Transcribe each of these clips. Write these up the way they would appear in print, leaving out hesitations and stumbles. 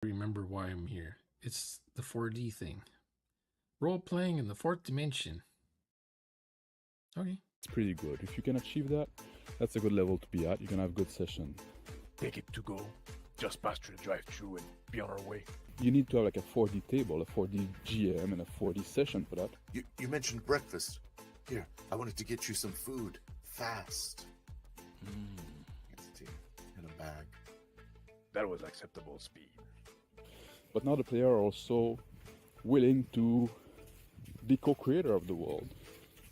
Remember why I'm here. It's the 4D thing. Role playing in the fourth dimension. Okay. It's pretty good. If you can achieve that, that's a good level to be at. You can have good session. Take it to go. Just past the drive-through and be on our way. You need to have like a 4D table, a 4D GM, and a 4D session for that. You mentioned breakfast. Here, I wanted to get you some food. Fast. In a bag. That was acceptable speed. But now the player are also willing to be co-creator of the world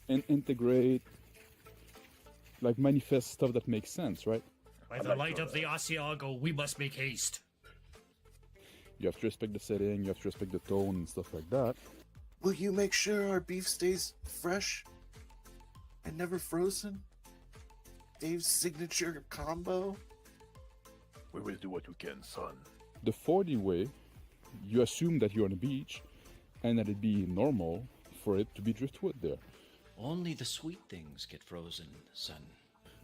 and integrate, like manifest stuff that makes sense, right? By the light of the Asiago, we must make haste. You have to respect the setting, you have to respect the tone and stuff like that. Will you make sure our beef stays fresh and never frozen? Dave's signature combo? We will do what we can, son. The 4D way, you assume that you're on a beach and that it'd be normal for it to be driftwood there. Only the sweet things get frozen, son.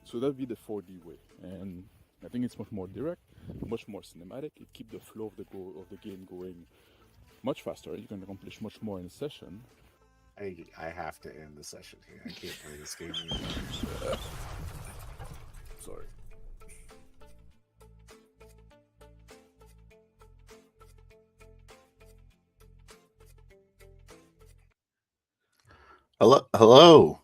So that'd be the 4D way, and I think it's much more direct, much more cinematic. It keeps the flow of the game going much faster. You can accomplish much more in a session. I have to end the session here. I can't play this game anymore. Sorry. Hello.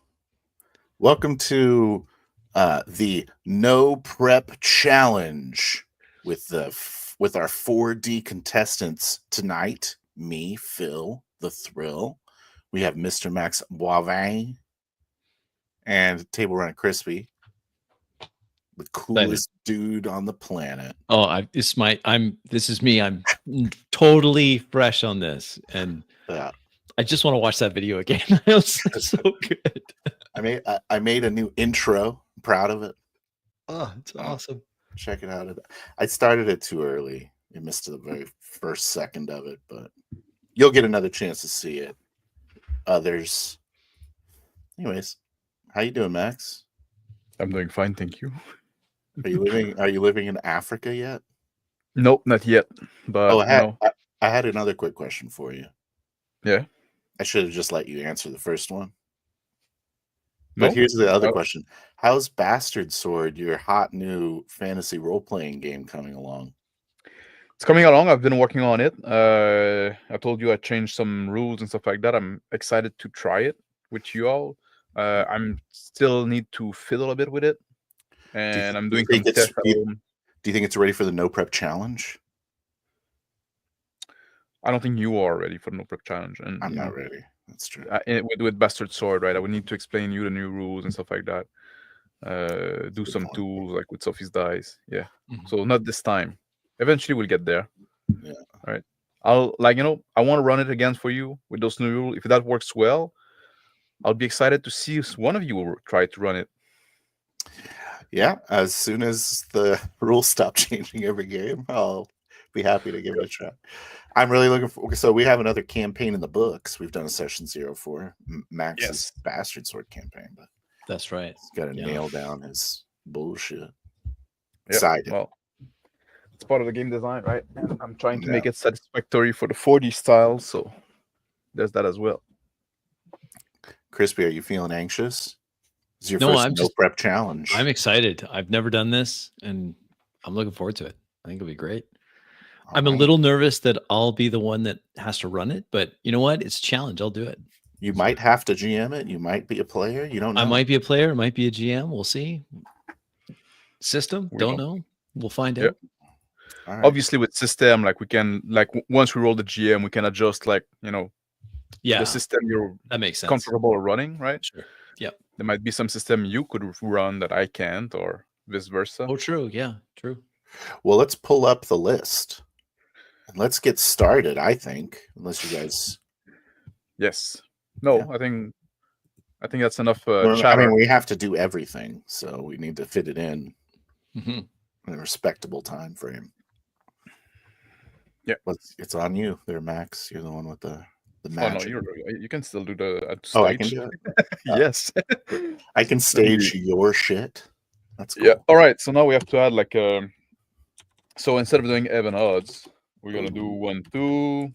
Welcome to the No Prep Challenge with our 4D contestants tonight. Me, Phil, the Thrill. We have MrMax Boivin and Table Run Crispy, the coolest dude on the planet. Oh, this is me. I'm totally fresh on this, and Yeah. I just want to watch that video again. It was so good. I made a new intro. I'm proud of it. Oh, it's awesome. Check it out. I started it too early. You missed the very first second of it, but you'll get another chance to see it. Others. Anyways, how you doing, Max? I'm doing fine, thank you. Are you living in Africa yet? Nope, not yet. But I had another quick question for you. Yeah. I should have just let you answer the first one. But here's the other question. How's Bastard Sword, your hot new fantasy role-playing game, coming along? It's coming along. I've been working on it. I told you I changed some rules and stuff like that. I'm excited to try it with you all. I'm still need to fiddle a bit with it. And I'm doing some tests at home. Do you think it's ready for the No Prep Challenge? I don't think you are ready for the No Prep Challenge. And I'm not ready. That's true. With Bastard Sword, right? I would need to explain you the new rules and stuff like that. Do some tools like with Sophie's dice. Yeah. Mm-hmm. So not this time. Eventually we'll get there. Yeah. All right. I'll I want to run it again for you with those new rules. If that works well, I'll be excited to see if one of you will try to run it. Yeah. As soon as the rules stop changing every game, I'll be happy to give it a try. I'm really looking for. So we have another campaign in the books. We've done a session 04, Max's Bastard Sword campaign, but that's right. He's got to nail down his bullshit. Excited. Well, it's part of the game design, right? And I'm trying to make it satisfactory for the 4D style, so there's that as well. Crispy, are you feeling anxious? This is your first No Prep Challenge. I'm excited. I've never done this, and I'm looking forward to it. I think it'll be great. I'm a little nervous that I'll be the one that has to run it, but you know what? It's a challenge. I'll do it. You might have to GM it. You might be a player. You don't know. I might be a player. Might be a GM. We'll see. System? Don't know. We'll find out. Right. Obviously, with system, we can once we roll the GM, we can adjust the system you're that makes sense. Comfortable running, right? Sure. Yep. There might be some system you could run that I can't, or vice versa. Oh, true. Yeah, true. Well, let's pull up the list. Let's get started, I think, unless you guys... Yes. No, yeah. I think that's enough chatter. I mean, we have to do everything, so we need to fit it in in a respectable time frame. Yeah. But it's on you there, Max. You're the one with the magic. Oh, no, you can still do the stage. Oh, I can do it? Yes. I can stage your shit. That's cool. Yeah. All right, so now we have to add so instead of doing even odds, We're gonna do 1, 2,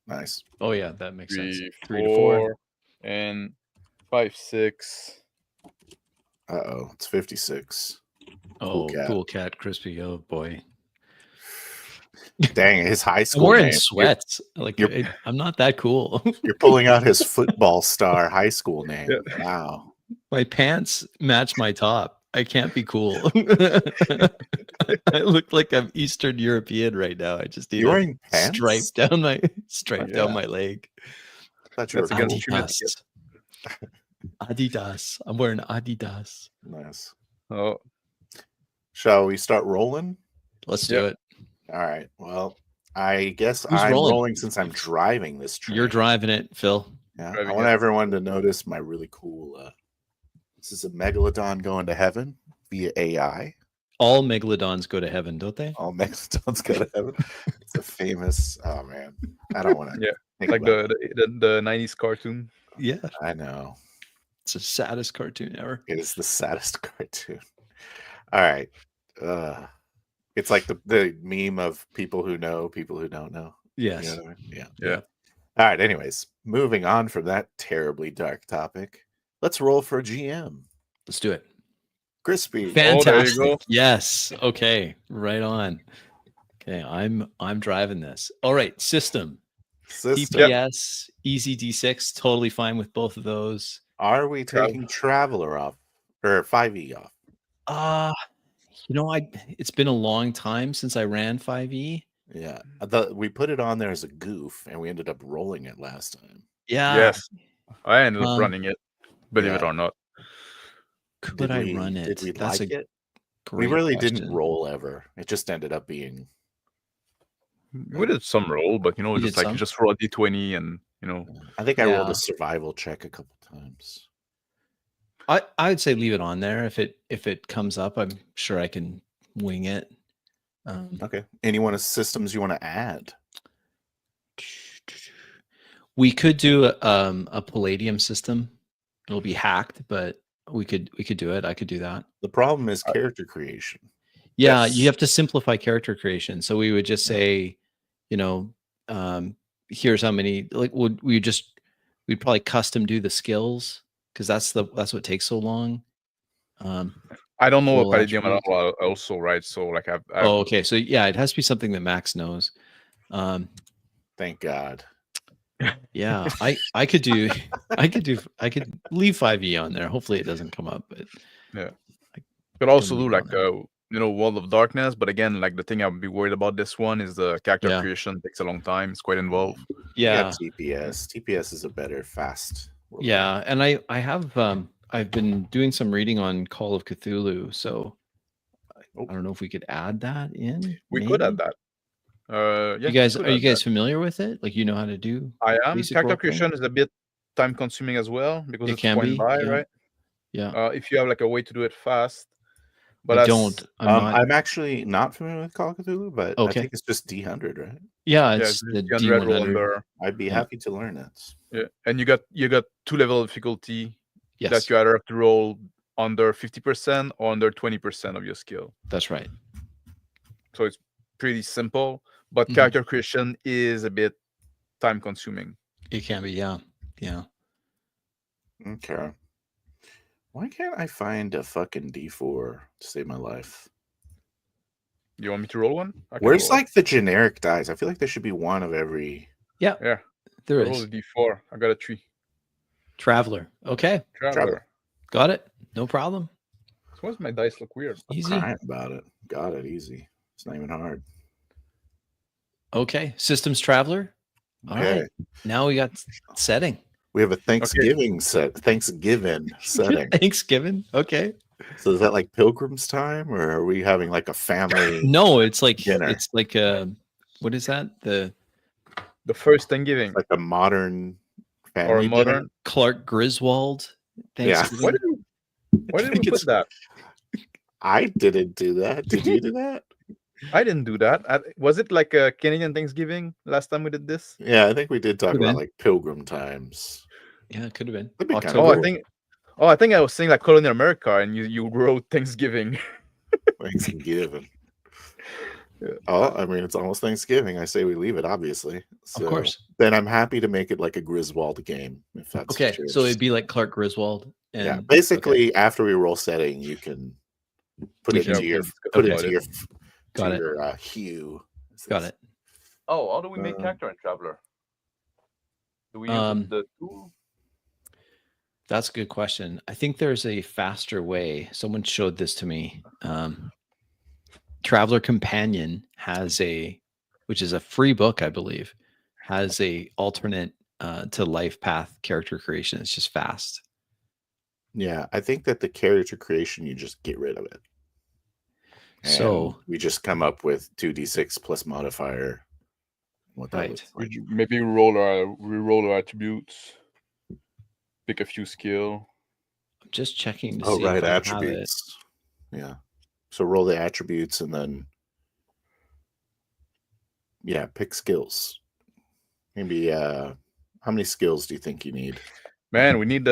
Nice. Oh yeah, that makes 3, sense. 4, 3 to 4. and 5, 6. Uh-oh, it's 56. Oh, cat. cool cat, crispy. Oh boy, Dang, his high I'm school wearing name. sweats. Like you're- I'm not that cool. You're pulling out his football star high school name. Yeah. Wow. My pants match my top. I can't be cool. I look like I'm Eastern European right now. I just need You a wearing pants? stripe down Yeah. my leg. Thought you were That's against cool. Adidas. Adidas. I'm wearing Adidas. Nice. Oh, Shall we start rolling? Let's do Yep. it. All right. Well, I guess Who's I'm rolling? rolling since I'm driving this train. You're driving it, Phil. Yeah. I driving want it. everyone to notice my really cool. This is a megalodon going to heaven via AI. All megalodons go to heaven, don't they? All megalodons go to heaven. It's a famous. Oh man, I don't want to. Yeah, think like about the 90s cartoon. Yeah. it. I know It's the saddest cartoon ever. it is the saddest cartoon. All right. It's like the meme of people who know, people who don't know. You Yes. know what I mean? Yeah. Yeah. All right. Anyways, moving on from that terribly dark topic, let's roll for a GM. Let's do it. Crispy. Fantastic. go. Yes. Okay. Right on. Okay. I'm driving this. All right. System. System. TPS, Easy D6, totally fine with both of those. Are we taking Traveler off or 5e off? It's been a long time since I ran 5e. Yeah. We put it on there as a goof and we ended up rolling it last time. Yeah. Yes, I ended up Um, running it, believe it yeah. or not. Could I run it? Did we That's like a it? great We really question. didn't roll ever. It just ended up being. We did some roll, but You just did like some? you just roll a d20 and I think I rolled Yeah. a survival check a couple times. I'd say leave it on there. If it comes up, I'm sure I can wing it. Okay. Any one of systems you want to add? We could do a Palladium system. It'll be hacked, but we could do it. I could do that. The problem is character creation. Yeah, Yes. you have to simplify character creation. So we would just say, here's how many. Like, we'd probably custom do the skills because that's what takes so long. I don't know Roll what Palladium at attributes. all also, right? So like I've Oh, okay. So yeah, it has to be something that Max knows. Thank God. Yeah, I could leave 5e on there. Hopefully it doesn't come up, but could also leave do it on like there. World of Darkness, but again, like the thing I would be worried about this one is the character Yeah. creation takes a long time. It's quite involved. You Yeah. got TPS. TPS is a better fast. world. Yeah, and I have I've been doing some reading on Call of Cthulhu, so I don't know if we could add that in. We could add maybe? that. Yeah, You guys, could are you add guys that. familiar with it? Like, you know how to do? I am. basic Character role-playing? creation is a bit time consuming as well because It it's can point be, by, yeah. right? Yeah, If you have like a way to do it fast, but I don't. I'm actually not familiar with Call of Cthulhu, but I Okay. think it's just D100, right? Yeah, Yeah, it's the 300 roll D100. under. I'd be Yeah. happy to learn it. Yeah, and you got 2 level of difficulty Yes, that you either have to roll under 50% or under 20% of your skill. that's right. So it's pretty simple, but Mhm. character creation is a bit time consuming. It can be. Yeah, yeah. Okay. Why can't I find a fucking D4 to save my life? You want me to roll one? I can Where's roll. like the generic dice? I feel like there should be one of every. Yeah, There roll is a d4. I got a 3. Traveler. Okay, Traveler. got it. No problem. So why does my dice look weird? I'm Easy. crying about it. Got it easy. It's not even hard. Okay, systems Traveler. All right. Okay. Now we got setting. We have a Thanksgiving Thanksgiving setting. Thanksgiving. Okay. So is that like Pilgrim's time, or are we having like a family? No, it's like Dinner. what is that? The The first Thanksgiving Like a modern family or dinner? modern. Clark Griswold Yeah. Thanksgiving. Why did we put that? I didn't do that. Did you do that? I didn't do that. Was it like a Canadian Thanksgiving last time we did this? Yeah, I think we did talk Could've about been. like Pilgrim times. Yeah, it could have been. That'd be kinda October. Oh, cool. I think I was saying like Colonial America, and you wrote Thanksgiving. Thanksgiving. Oh, I mean, it's almost Thanksgiving. I say we leave it, obviously. So Of course. then I'm happy to make it like a Griswold game, if that's Okay, what you're so it'd interested be like Clark Griswold. And yeah, okay. basically, after we roll setting, you can put We it can- into your discuss put about into your Got it. hue. Got it. Oh, how do we make Um, character in Traveler? Do we use the tool? That's a good question. I think there's a faster way. Someone showed this to me. Traveler Companion has which is a free book, I believe, has a alternate to life path character creation. It's just fast. Yeah, I think that the character creation, you just get rid of it. And So we just come up with 2d6 plus modifier. What that right. looks like. Maybe reroll our attributes. Pick a few skill. I'm just checking to Oh, see right, if I have it. attributes. Yeah. So roll the attributes and then pick skills. Maybe how many skills do you think you need? Man, we need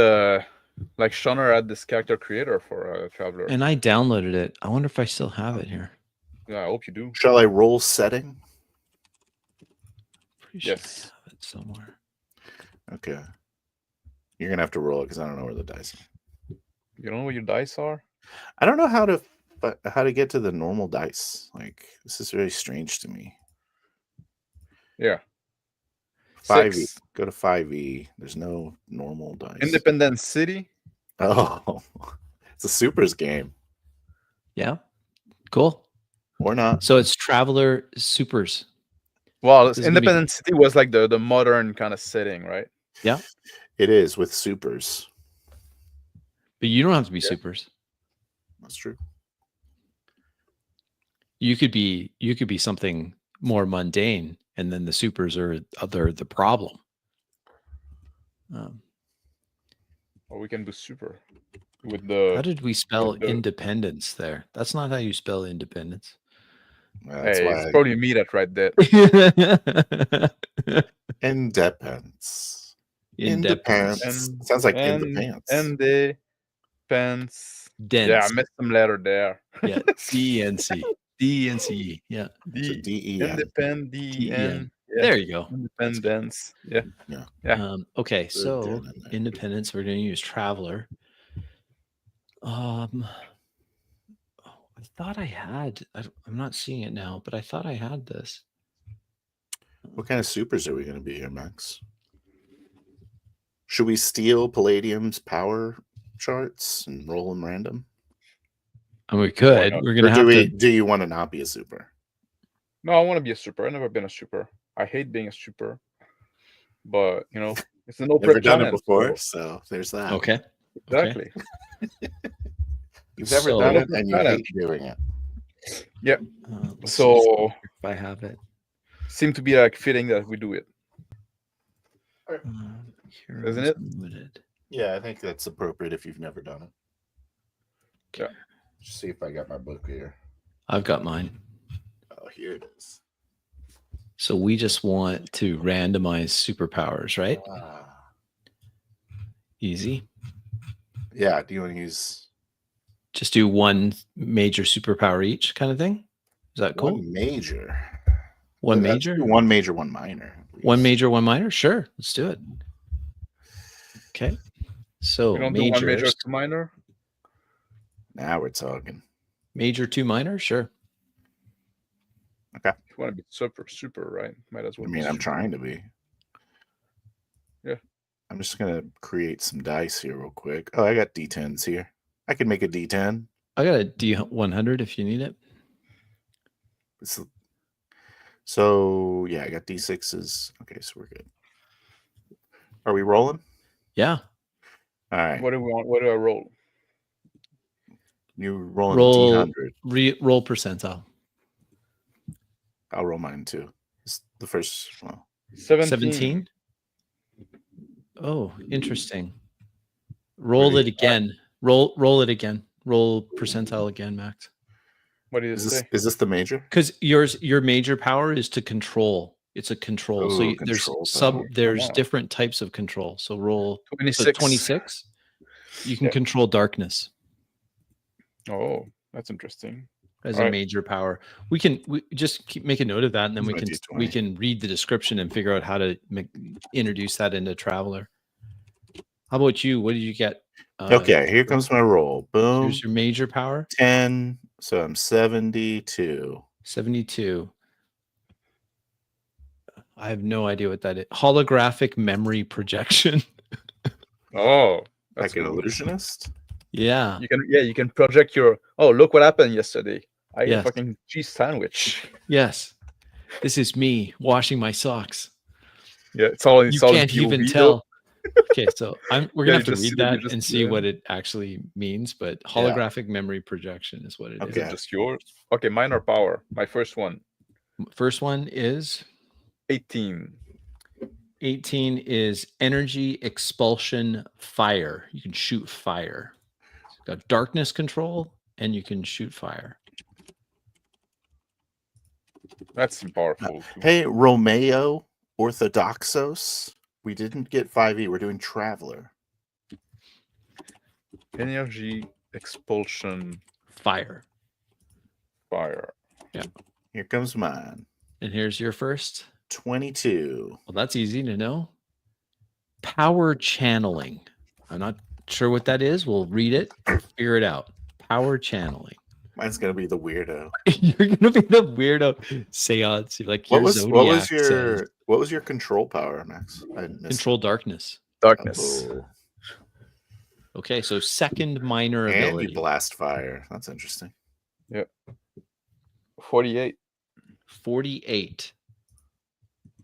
like Shoner had this character creator for Traveler. And I downloaded it. I wonder if I still have it here. Yeah, I hope you do. Shall I roll setting? Pretty sure Yes. I have it somewhere. Okay. You're gonna have to roll it because I don't know where the dice are. You don't know what your dice are? I don't know how to get to the normal dice. Like, this is very strange to me. Yeah. 5e. 6. Go to 5e. There's no normal dice. Independent City. Oh, it's a supers game. Yeah. Cool. Or not. So it's Traveler Supers. Well, This is gonna be- Independent City was like the modern kind of setting, right? Yeah. It is with supers. But you don't have to be Yeah. supers. That's true. You could be something more mundane, and then the supers are the problem. Or we can do super with How the. did we spell the- independence there? That's not how you spell independence. That's Hey, why it's probably me that right there. independence. Independence. Sounds like in the pants. And the pants. Dense. Yeah, I missed some letter there. Yeah. DNC. DNCE. Yeah. So D-E-N. Independent. DEN. Yeah. There you go. Independence. Yeah. Yeah. Okay, Good so down in there. independence, we're going to use Traveler. I thought I had. I'm not seeing it now, but I thought I had this. What kind of supers are we going to be here, Max? Should we steal Palladium's power charts and roll them random? And we could. not? We're Or going to have to. do you want to not be a super? No, I want to be a super. I've never been a super. I hate being a super. But, it's an open Never done it challenge, before, so- so there's that. Okay. Exactly. You've never So- done it and you hate Challenge. doing it. Let's So see if I have it. seem to be like fitting that we do it. Heroes Isn't it? Limited. Yeah, I think that's appropriate if you've never done it. Yeah. Just see if I got my book here. I've got mine. Oh, here it is. So we just want to randomize superpowers, right? Easy. Yeah, do you want to use Just do one major superpower each kind of thing. Is that cool? one major? One Let's major? do one major, one minor. please. One major, one minor? Sure. Let's do it. Okay. So We don't do one major, majors, two minor. Now we're talking. major, two minor? Sure. If you want to be super, right? Might as well. I be mean, I'm super. trying to be. Yeah. I'm just going to create some dice here real quick. Oh, I got D10s here. I can make a D10. I got a D100 if you need it. So, yeah, I got D6s. Okay, so we're good. Are we rolling? Yeah. All right. What do we want? What do I roll? You rolling Roll- a D100. Roll percentile. I'll roll mine too. It's the first. Well, 17. Oh, interesting. Roll Ready? it again. Roll it again. Roll percentile again, Max. What did it is say? this the major? Because your major power is to control. It's a control. So Oh, there's control power. there's Wow. different types of control. So roll 26. 26. You can Yeah. control darkness. Oh, that's interesting. as a Alright. major power. We just make a note of that, and then Here's my we D20. can read the description and figure out how to introduce that into Traveler. How about you? What did you get? Okay, here comes my roll. Boom. Here's your major power. 10. So I'm 72. 72. I have no idea what that is. Holographic memory projection. Oh, Like that's an cool. illusionist. Yeah. You can project your. Oh, look what happened yesterday. I ate a Yes. fucking cheese sandwich. Yes. This is me washing my socks. Yeah, it's all. You can't even POV though. tell. Okay, so we're Yeah, gonna you have to just read see that- you that just- and see yeah. what it actually means. But holographic memory projection is what it is. Is it Okay. just yours? Okay, minor power. My first one. First one is 18. 18 is energy expulsion fire. You can shoot fire. It's got darkness control and you can shoot fire. That's powerful. Too. Hey, Romeo Orthodoxos. We didn't get 5e. We're doing Traveler. Energy expulsion Fire. fire. Here comes mine. And here's your first. 22. Well, that's easy to know. Power channeling. I'm not sure what that is. We'll read it, figure it out. Power channeling. Mine's gonna be the weirdo. You're gonna be the weirdo seance. You're like, What your was Zodiac says, your control power, Max? I missed control darkness. Darkness. Oh. Okay, so second minor And ability. you blast fire. That's interesting. 48. 48.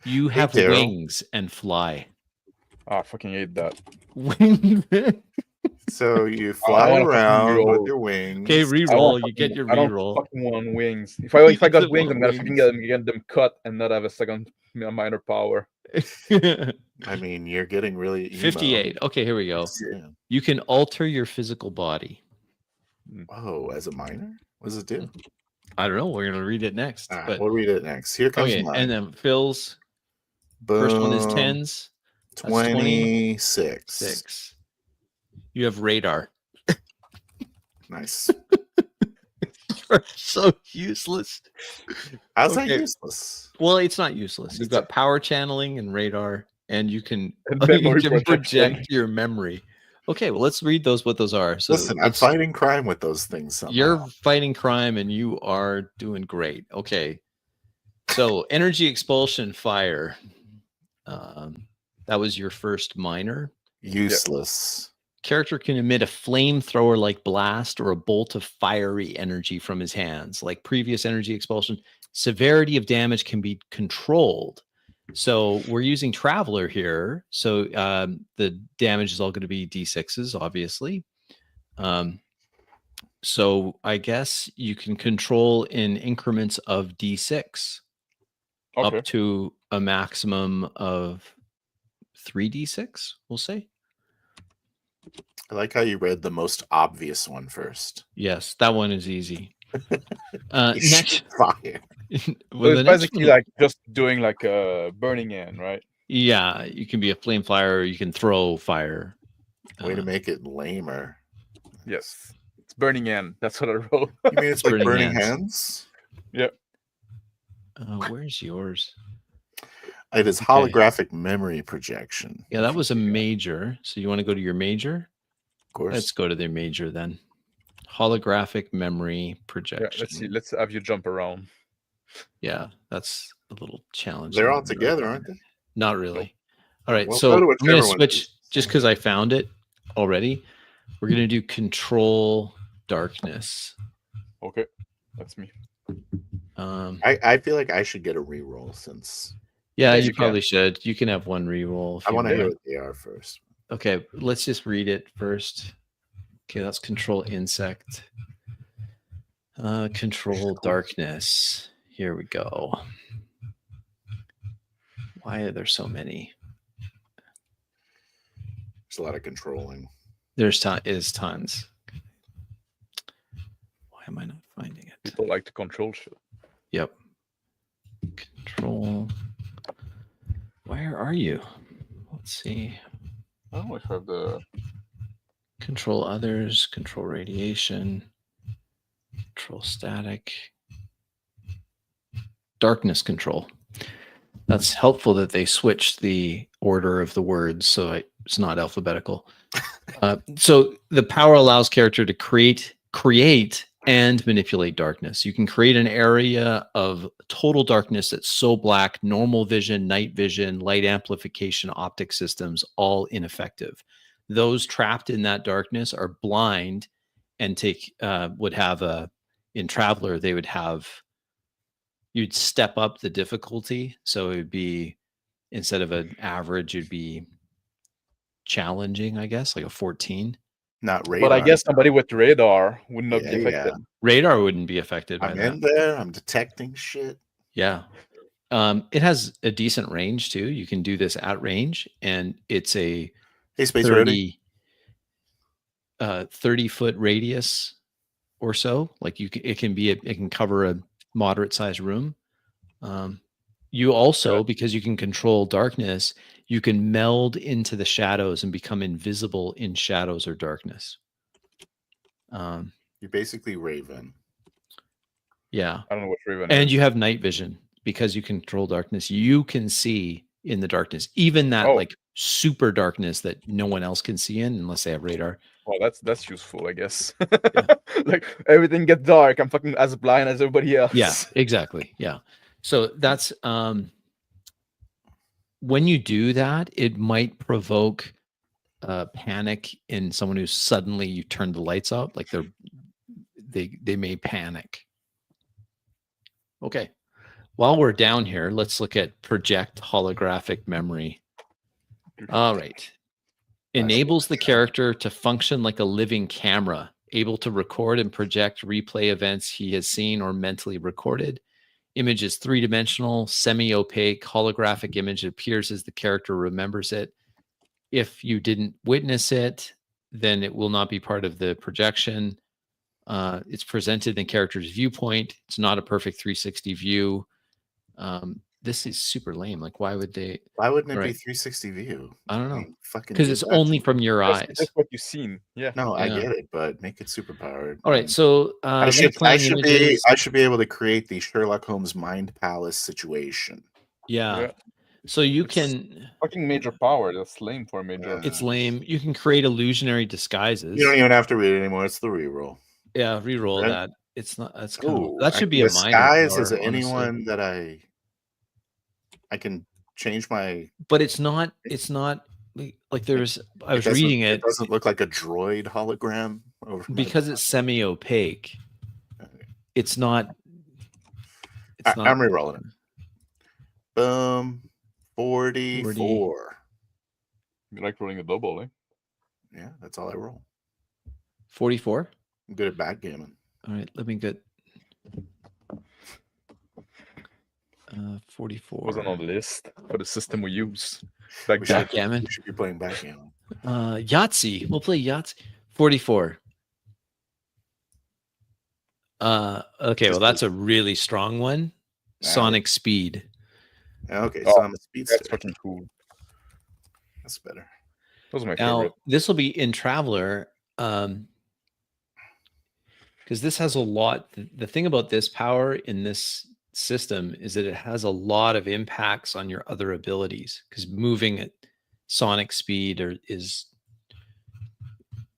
You have Daryl. wings and fly. Ah, I fucking hate that. Wings. So you fly wanna fucking around with roll. your wings. Okay, I re-roll. don't You get fucking- your I don't re-roll. fucking want wings. If I got doesn't wings, want I'm gonna fucking get them cut and not have a second minor power. I mean, you're getting really emo. 58. Okay, here we go. Yeah. You can alter your physical body. Oh, as a minor? What does it do? I don't know. We're gonna read it next. All right, But we'll read it next. Here comes okay, mine. and then Phil's Boom. first one is tens. That's 26. 6. You have radar. Nice. You're so useless. How's that Okay. useless? Well, it's not useless. You've got power channeling and radar, and you can, And you memory can projection. project your memory. Okay, well, let's read what those are. So Listen, I'm fighting crime with those things somehow. you're fighting crime and you are doing great. Okay. So energy expulsion fire. That was your first minor. useless. Character can emit a flamethrower like blast or a bolt of fiery energy from his hands. Like previous energy expulsion, severity of damage can be controlled. So we're using Traveler here. So the damage is all going to be D6s, obviously. So I guess you can control in increments of D6 Okay. up to a maximum of 3d6, we'll say. I like how you read the most obvious one first. Yes, that one is easy. You Next, shoot fire. So well, the it's next basically one- like just doing like a burning in, right? yeah, you can be a flame flyer, or you can throw fire. Way to make it lamer. Yes. It's burning in. That's what I wrote. You mean it's like Burning burning hands. hands? Where's yours? It is Okay. holographic memory projection. Yeah, that was a major. So you want to go to your major? Of course. Let's go to their major then. Holographic memory Yeah, projection. let's see. Let's have you jump around. Yeah, that's a little challenging. They're all together, aren't they? Not really. All right, Well, so go to I'm whichever going to one switch is. just because I found it already. We're going to do control darkness. Okay. That's me. I feel like I should get a reroll since Yeah, Yes, you you can. probably should. You can have one reroll. I want to hear want. what they are first. Okay, let's just read it first. Okay, that's control insect. Control darkness. Here we go. Why are there so many? There's a lot of controlling. There's tons. Why am I not finding it? People like to control shit. Yep. Control. Where are you? Let's see. Oh, if I have the Control others, control radiation, control static. Darkness control. That's helpful that they switched the order of the words so it's not alphabetical. So the power allows character to create and manipulate darkness. You can create an area of total darkness that's so black, normal vision, night vision, light amplification, optic systems, all ineffective. Those trapped in that darkness are blind and would have in Traveler, they would have, you'd step up the difficulty. So it would be, instead of an average, it'd be challenging, I guess, like a 14. Not radar. But I guess somebody with radar would not be Yeah, affected. Radar wouldn't be affected by I'm that. in there. I'm detecting shit. Yeah. It has a decent range too. You can do this at range, and it's a Hey, Space Ready. 30-foot radius or so. Like it can cover a moderate sized room. You also, because you can control darkness, you can meld into the shadows and become invisible in shadows or darkness. You're basically Raven. Yeah. I don't know what Raven And is. you have night vision because you control darkness. You can see in the darkness, even that like super darkness that no one else can see in unless they have radar. Well, that's useful, I guess. Like everything gets dark. I'm fucking as blind as everybody else. Yeah, exactly. Yeah. So that's when you do that, it might provoke panic in someone who's suddenly you turn the lights out, like they may panic. Okay. While we're down here, let's look at project holographic memory. All right. Enables the character to function like a living camera, able to record and project replay events he has seen or mentally recorded. Image is three-dimensional, semi-opaque, holographic image. It appears as the character remembers it. If you didn't witness it, then it will not be part of the projection. It's presented in character's viewpoint. It's not a perfect 360 view. This is super lame. Like, why wouldn't it be 360 view? I don't know. mean, fucking Because do it's that. only from your eyes. That's what you've seen. Yeah. No, I Yeah. get it, but make it super powered. All right. So I should images. be able to create the Sherlock Holmes Mind Palace situation. Yeah. So you It's can fucking major power. That's lame for a major. It's lame. You can create illusionary disguises. You don't even have to read it anymore. It's the reroll. Yeah, reroll Right? that. It's not. That's kind of, Ooh, that should be a minor disguise. power, Is it honestly. anyone that I can change my? But it's not. It's not like there's. I was reading it. It doesn't look like a droid hologram over Because it's semi-opaque. It's not. It's not. I'm rerolling it. Boom. 44. You like rolling a double, eh? Yeah, that's all I roll. 44. I'm good at backgammon. All right, let me get 44. Wasn't on the list for the system we use. Backgammon. We should be playing backgammon. Yahtzee. We'll play Yahtzee. 44. Okay, well, that's a really strong one. Sonic speed. Okay, so I'm a speedster. That's fucking cool. That's better. Those are my Now, favorite. this will be in Traveler, because this has a lot. The thing about this power in this system is that it has a lot of impacts on your other abilities, because moving at sonic speed is.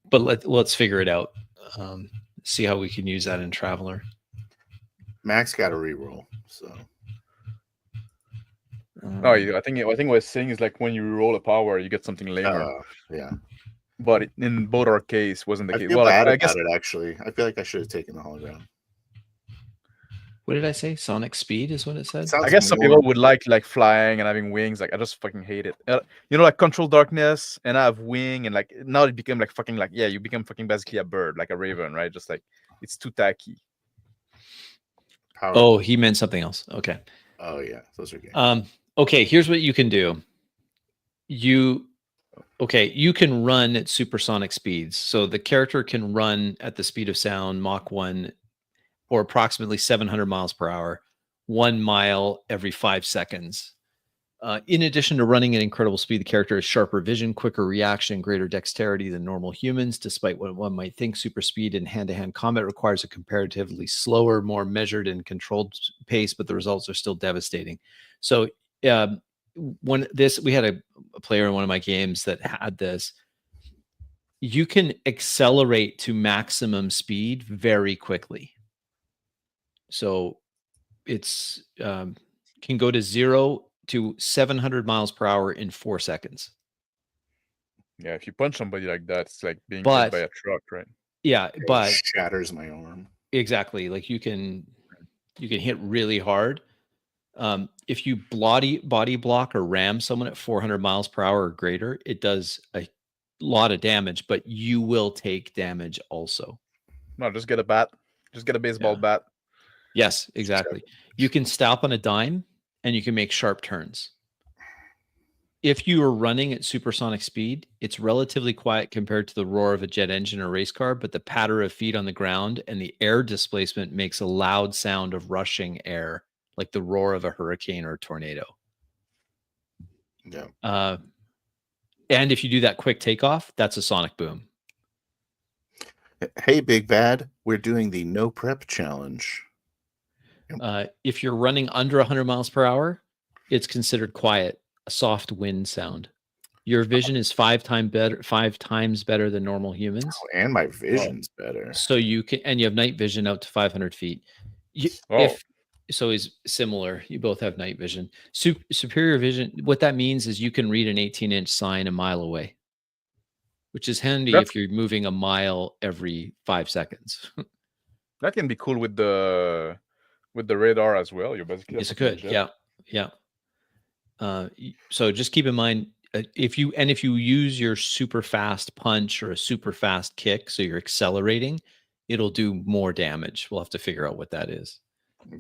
But let's figure it out. See how we can use that in Traveler. Max got a reroll, so. I think what I was saying is like when you roll a power, you get something lamer. Yeah. But in both our case, wasn't the I case. feel Well, bad I about guess it, actually. I feel like I should have taken the hologram. What did I say? Sonic speed is what it said? I guess some people would like flying and having wings. Like I just fucking hate it. You know, like control darkness and I have wing and like now it became like fucking like you become fucking basically a bird, like a raven, right? Just like it's too tacky. Oh, he meant something else. Okay. Oh yeah, those are good. Okay, here's what you can do. You can run at supersonic speeds. So the character can run at the speed of sound, Mach 1, or approximately 700 miles per hour, 1 mile every 5 seconds. In addition to running at incredible speed, the character has sharper vision, quicker reaction, greater dexterity than normal humans. Despite what one might think, super speed in hand-to-hand combat requires a comparatively slower, more measured and controlled pace, but the results are still devastating. So we had a player in one of my games that had this. You can accelerate to maximum speed very quickly. So it's can go to 0 to 700 miles per hour in 4 seconds. Yeah, if you punch somebody like that, it's like being hit But by a truck, right? yeah, It but shatters my arm. exactly, like you can hit really hard. If you body block or ram someone at 400 miles per hour or greater, it does a lot of damage, but you will take damage also. No, just get a bat. Just get a baseball bat. Yes, exactly. You can stop on a dime and you can make sharp turns. If you are running at supersonic speed, it's relatively quiet compared to the roar of a jet engine or race car, but the patter of feet on the ground and the air displacement makes a loud sound of rushing air, like the roar of a hurricane or a tornado. Yeah. And if you do that quick takeoff, that's a sonic boom. Hey, Big Bad, we're doing the no prep challenge. If you're running under 100 miles per hour, it's considered quiet, a soft wind sound. Your vision is 5 times better than normal humans. Oh, and my vision's better. So you can, and you have night vision out to 500 feet. So is similar. You both have night vision. Superior vision. What that means is you can read an 18-inch sign a mile away, which is handy if you're moving a mile every 5 seconds. That can be cool with the radar as well. You're basically yes, it could. Yeah. So just keep in mind if you use your super fast punch or a super fast kick, so you're accelerating, it'll do more damage. We'll have to figure out what that is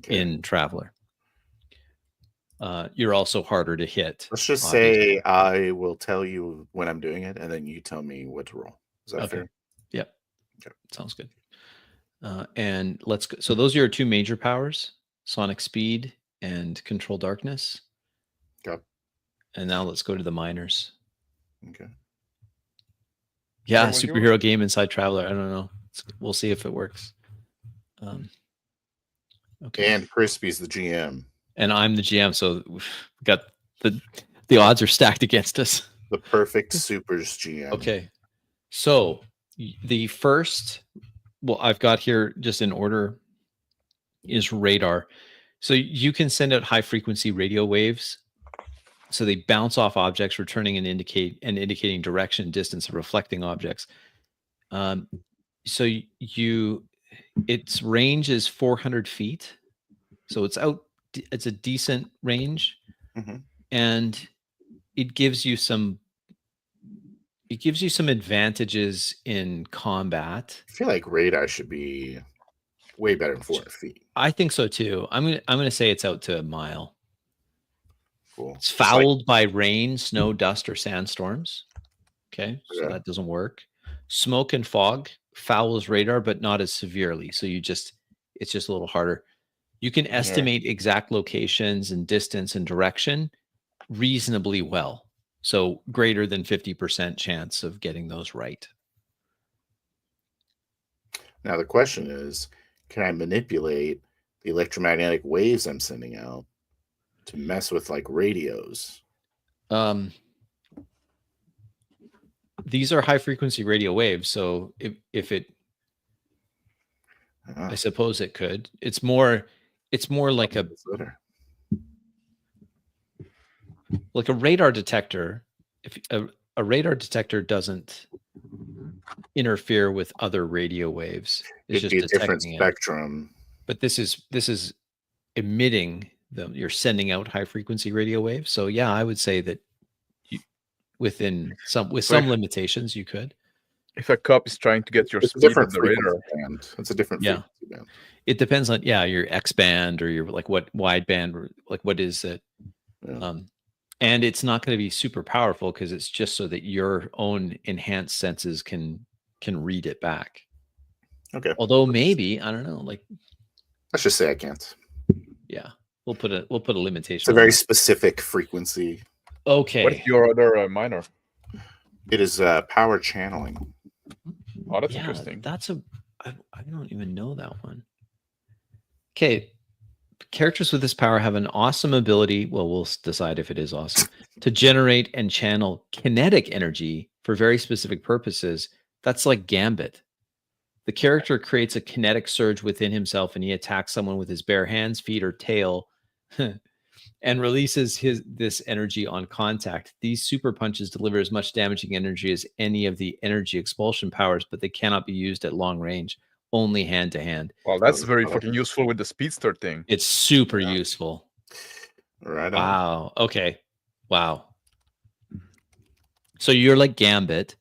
in Traveler. You're also harder to hit. Let's just say I will tell you when I'm doing it, and then you tell me what to roll. Is that fair? Yep. Okay. Sounds good. And let's go. So those are your 2 major powers: sonic speed and control darkness. Okay. And now let's go to the minors. Okay. Yeah, superhero game inside Traveler. I don't know. We'll see if it works. Okay. And Crispy's the GM. And I'm the GM, so we've got the odds are stacked against us. The perfect supers GM. Okay. So the first, I've got here just in order, is radar. So you can send out high frequency radio waves. So they bounce off objects, returning and indicating direction, distance of reflecting objects. So its range is 400 feet. So it's a decent range, and it gives you some advantages in combat. I feel like radar should be way better than 400 feet. I think so too. I'm gonna say it's out to a mile. Cool. It's fouled by rain, snow, dust, or sandstorms. Okay, so that doesn't work. Smoke and fog fouls radar, but not as severely. So it's just a little harder. You can estimate exact locations and distance and direction reasonably well. So greater than 50% chance of getting those right. Now the question is, can I manipulate the electromagnetic waves I'm sending out to mess with like radios? These are high frequency radio waves. So if it, I suppose it could. It's more like a radar detector. If a radar detector doesn't interfere with other radio waves, it's just a different spectrum. But this is emitting them. You're sending out high frequency radio waves. So yeah, I would say that with some limitations, you could. If a cop is trying to get your speed of the radar band, it's a different frequency band. It depends on your X band or your like what wide band or like what is it. And it's not going to be super powerful because it's just so that your own enhanced senses can read it back. Okay. Although maybe, I don't know, like let's just say I can't. Yeah. We'll put a limitation. It's a on very that. specific frequency. Okay. What's your other minor? It is power channeling. Oh, that's Yeah, interesting. I don't even know that one. Okay. Characters with this power have an awesome ability. Well, we'll decide if it is awesome to generate and channel kinetic energy for very specific purposes. That's like Gambit. The character creates a kinetic surge within himself and he attacks someone with his bare hands, feet, or tail and releases this energy on contact. These super punches deliver as much damaging energy as any of the energy expulsion powers, but they cannot be used at long range, only hand to hand. Well, that's very fucking useful with the speedster thing. It's super useful. Right on. Wow. Okay. Wow. So you're like Gambit.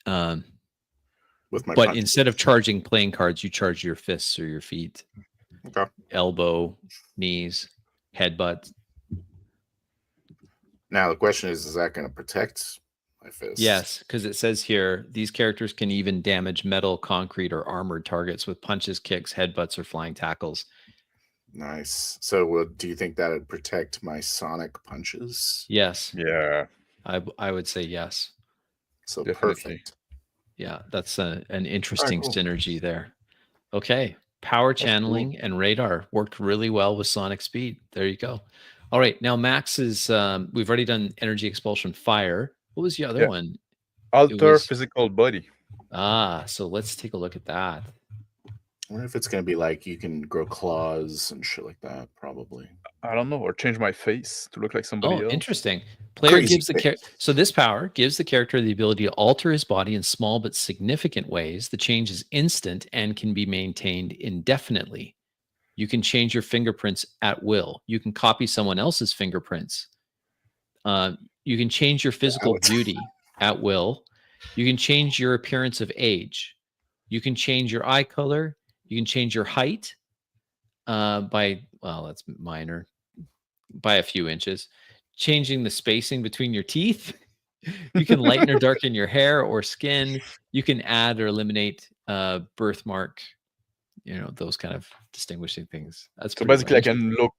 With my But punches. instead of charging playing cards, you charge your fists or your feet, Okay. elbow, knees, headbutt. Now the question is that going to protect my fist? Yes, because it says here these characters can even damage metal, concrete, or armored targets with punches, kicks, headbutts, or flying tackles. Nice. So, do you think that would protect my sonic punches? Yes, Yeah, I would say yes. So definitely. perfect. Yeah, that's an interesting cool. synergy there. Okay, power channeling and radar worked really well with sonic speed. There you go. All right, now Max is. We've already done energy expulsion, fire. What was the other one? Alter was- physical body. So let's take a look at that. I wonder if it's going to be like you can grow claws and shit like that. Probably. I don't know, or change my face to look like somebody else. Interesting. Player Crazy gives the so this power gives the character the ability to alter his body in small but significant ways. The change is instant and can be maintained indefinitely. You can change your fingerprints at will. You can copy someone else's fingerprints. You can change your physical beauty at will. You can change your appearance of age. You can change your eye color. You can change your height that's minor, by a few inches. Changing the spacing between your teeth. You can lighten or darken your hair or skin. You can add or eliminate birthmark, those kind of distinguishing things. That's So pretty basically, I fun. can look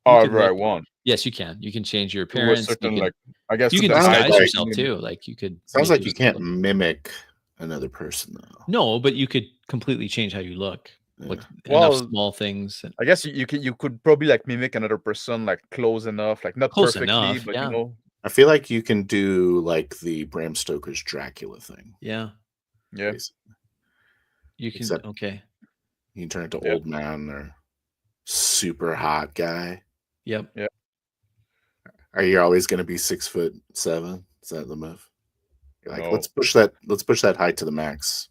You can however I look- want. Yes, you can. You can change your To a appearance. certain, You can, I guess you to can the Sounds disguise like- yourself too. Like you could. Sounds make like you can't yourself look- mimic another person though. No, but you could completely change how you look. Like Well, enough small things. And I guess you could probably like mimic another person like close enough, like not Close perfectly, enough, but yeah. I feel like you can do like the Bram Stoker's Dracula thing. yeah, yeah. basically. you can. Except- Okay. You can turn into Yep. old man or super hot guy. Yep. Are you always going to be 6'7"? Is that the move? You're like, No. let's push that height to the max.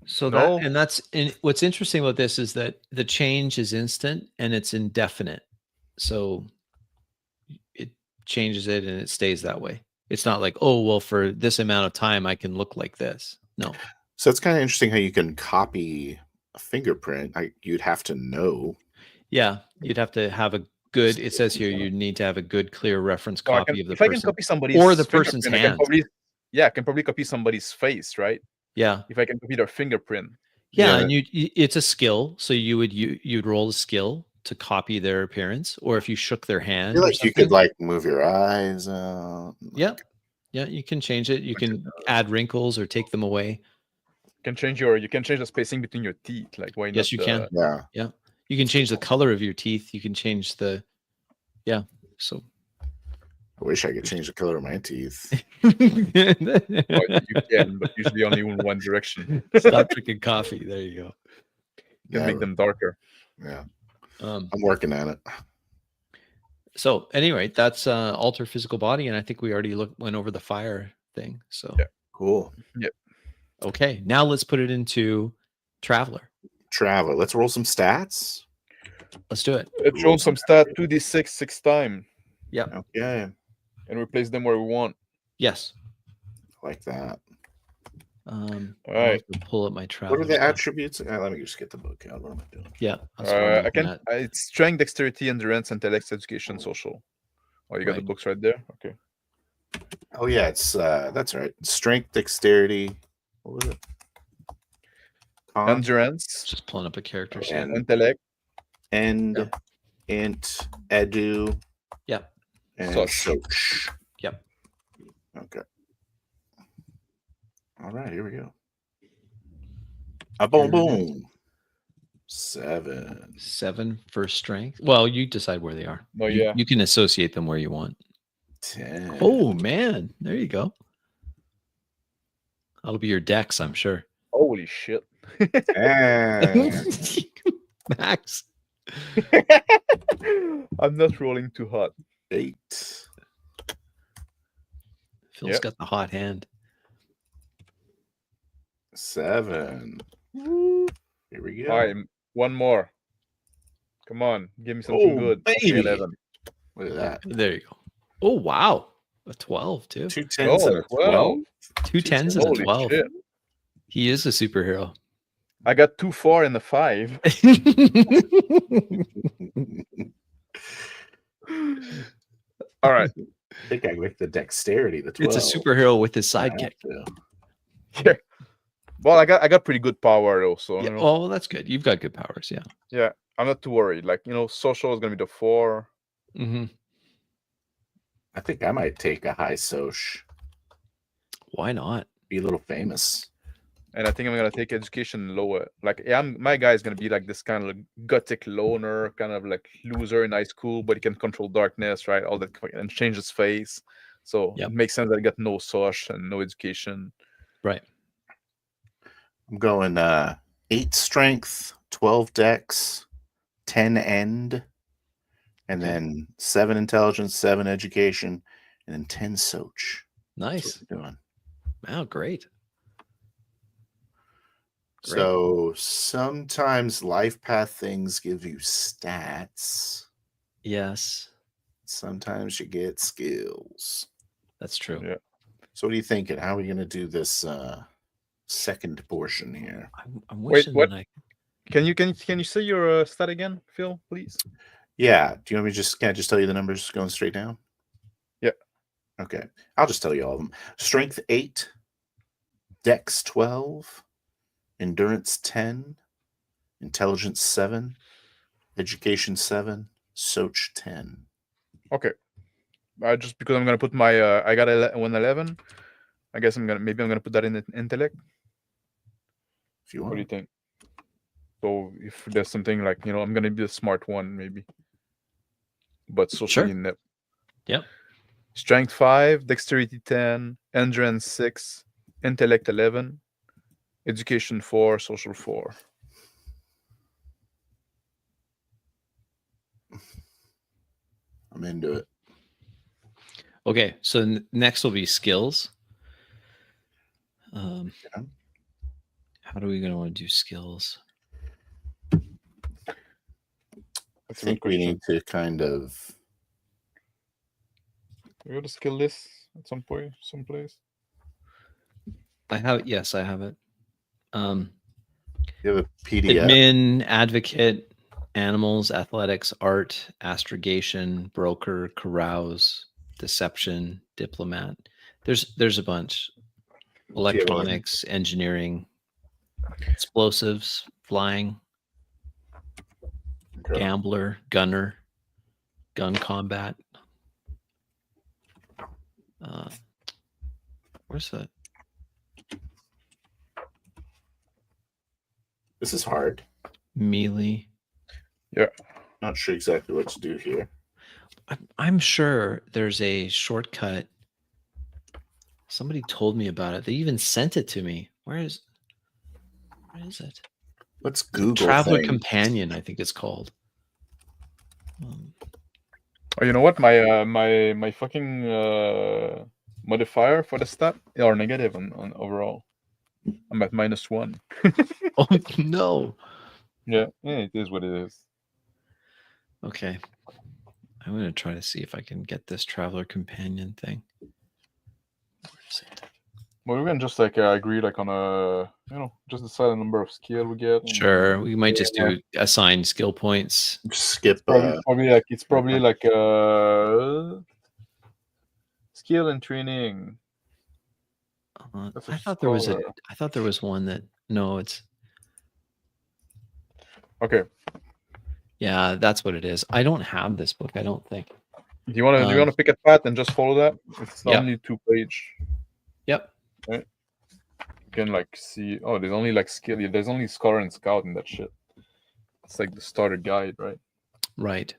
So No. what's interesting about this is that the change is instant and it's indefinite. So it changes it and it stays that way. It's not like, oh, well, for this amount of time, I can look like this. No. So it's kind of interesting how you can copy a fingerprint. You'd have to know. Yeah. You'd have to have a good, it says here, you need to have a good, clear reference So copy of the if I can person. copy somebody's or the person's fingerprint, hands. I can probably copy somebody's face, right? Yeah. If I can copy their fingerprint. Yeah. Yeah. And it's a skill. So you'd roll a skill to copy their appearance. Or if you shook their I hand. feel or like you something. could like move your eyes out. Yeah. Yeah, you can change it. You can add wrinkles or take them away. You can change the spacing between your teeth. Like why not? Yes, you can. Yeah. You can change the color of your teeth. You can change the so I wish I could change the color of my teeth. Well, you can, but usually only in one direction. Stop drinking coffee. There you go. You can Yeah, make them darker. yeah. Um, I'm working on it. so anyway, that's alter physical body, and I think we already went over the fire thing. So Yeah. Cool. okay, now let's put it into Traveler. Traveler. Let's roll some stats. Let's do it. Let's roll some stat 2d6 6 times Okay. and replace them where we want. Yes. Like that. All right. Pull up my Traveler. What are the stuff. attributes? Let me just get the book out. What am I doing? Yeah. that's what I'm I looking can. at. It's strength, dexterity, endurance, intellect, education, social. Oh, you got the Right. books right there. Okay. Oh yeah, it's that's right. Strength, dexterity. What was it? Con Endurance Just pulling up a character sheet. and intellect. and Yeah. int, edu, Yep. and Soch. soch. Yep. Okay. All right, here we go. A boom Here it is. boom. 7. 7 for strength. Well, you decide where they are. Oh, yeah. You can associate them where you want. 10. Oh man, there you go. That'll be your dex, I'm sure. Holy shit. 10. Max. I'm not rolling too hot. 8. Phil's Yep. got the hot hand. 7. Here we go. All right, one more. Come on, give me something Oh, good. Okay, baby. 11. Look at that. There you go. Oh wow. A 12 too. 2 10s and a 12. 12. 2 10s and a Holy 12. shit. He is a superhero. I got 2 4 and a 5. All right. I think I make the dexterity the 12. It's a superhero with his I have sidekick. to. Yeah. Well, I got pretty good power though, so Yeah. you know, Oh, that's good. You've got good powers. Yeah. yeah, I'm not too worried. Like, you know, social is gonna be the 4. Mm-hmm. I think I might take a high soch. Why not? Be a little famous. And I think I'm gonna take education lower. Like, yeah, my guy is gonna be like this kind of like gothic loner, kind of like loser in high school, but he can control darkness, right? All that and change his face. So Yep. it makes sense that I got no soch and no education. Right. I'm going 8 strength, 12 dex, 10 end, and Okay. then 7 intelligence, 7 education, and then 10 soch. Nice. That's what we're doing. Wow, great. Great. So sometimes life path things give you stats. Yes, Sometimes you get skills. that's true. Yeah. So what are you thinking? How are we going to do this second portion here? I'm Wait, wishing what? that I Can you say your stat again, Phil, please? Yeah. Do you want me to can I just tell you the numbers going straight down? Yeah. Okay. I'll just tell you all of them. Strength 8, Dex 12, Endurance 10, Intelligence 7, Education 7, Soch 10. Okay. Just because I'm gonna put my I got 111. I guess I'm gonna put that in the intellect. If you What do you want. think? So if there's something like, you know, I'm gonna be the smart one maybe, but socially Sure. inept. Yep. Strength 5, dexterity 10, endurance 6, intellect 11, education 4, social 4. I'm into it. Okay, so next will be skills. Yeah. How do we gonna want to do skills? That's I a good think we question. need to kind of We got a skill list at some point, someplace. I have yes, I have it. you have a PDF. Admin, advocate, animals, athletics, art, astrogation, broker, carouse, deception, diplomat. There's a bunch. Electronics, engineering, explosives, flying, Okay. gambler, gunner, gun combat. Where's that? This is hard. Melee. Not sure exactly what to do here. I'm sure there's a shortcut. Somebody told me about it. They even sent it to me. Where is it? Let's Google Traveler things. Companion, I think it's called. Oh, you know what? My fucking modifier for the stat are negative on overall. I'm at -1. Oh no. Yeah, it is what it is. Okay. I'm gonna try to see if I can get this Traveler Companion thing. Where is it? Well, we can just like agree like on a, you know, just decide the number of skill we get. and- Sure, we might just Yeah. do assign skill points. Skip. It's probably like skill and training. That's what I it's thought there was called. I thought there was one that no, it's Okay. Yeah, that's what it is. I don't have this book. I don't think. Do you want to pick a path and just follow that? It's Yep. only 2 page. Yep. You can like see. Oh, there's only like skill. There's only scholar and scout in that shit. It's like the starter guide, right? Right.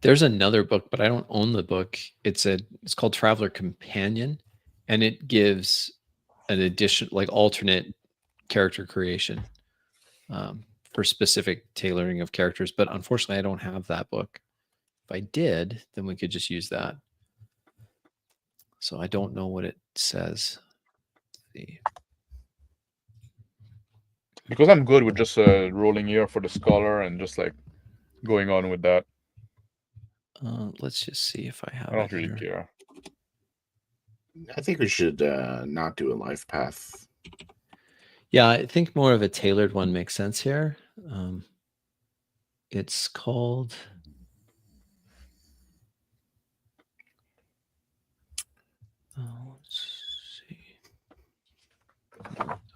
There's another book, but I don't own the book. It's called Traveler Companion, and it gives an addition, like alternate character creation for specific tailoring of characters. But unfortunately, I don't have that book. If I did, then we could just use that. So I don't know what it says. Let's see. Because I'm good with just rolling here for the scholar and just like going on with that. Let's just see if I have I don't it really here. care. I think we should not do a life path. Yeah, I think more of a tailored one makes sense here. It's called. Let's see.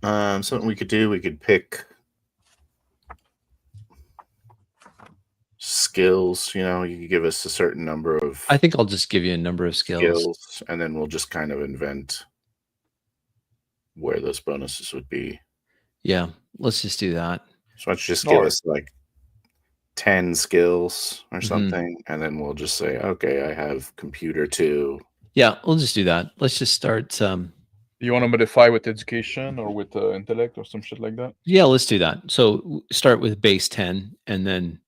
Something we could do, we could pick skills. You could give us a certain number of I think I'll just give you a number of skills. and then we'll just kind of invent where those bonuses would be. Yeah, let's just do that. So why don't you just give us like 10 skills or Mhm. something, and then we'll just say, okay, I have computer 2. Yeah, we'll just do that. Let's just start. Do you want to modify with education or with intellect or some shit like that? Yeah, let's do that. So start with base 10 and then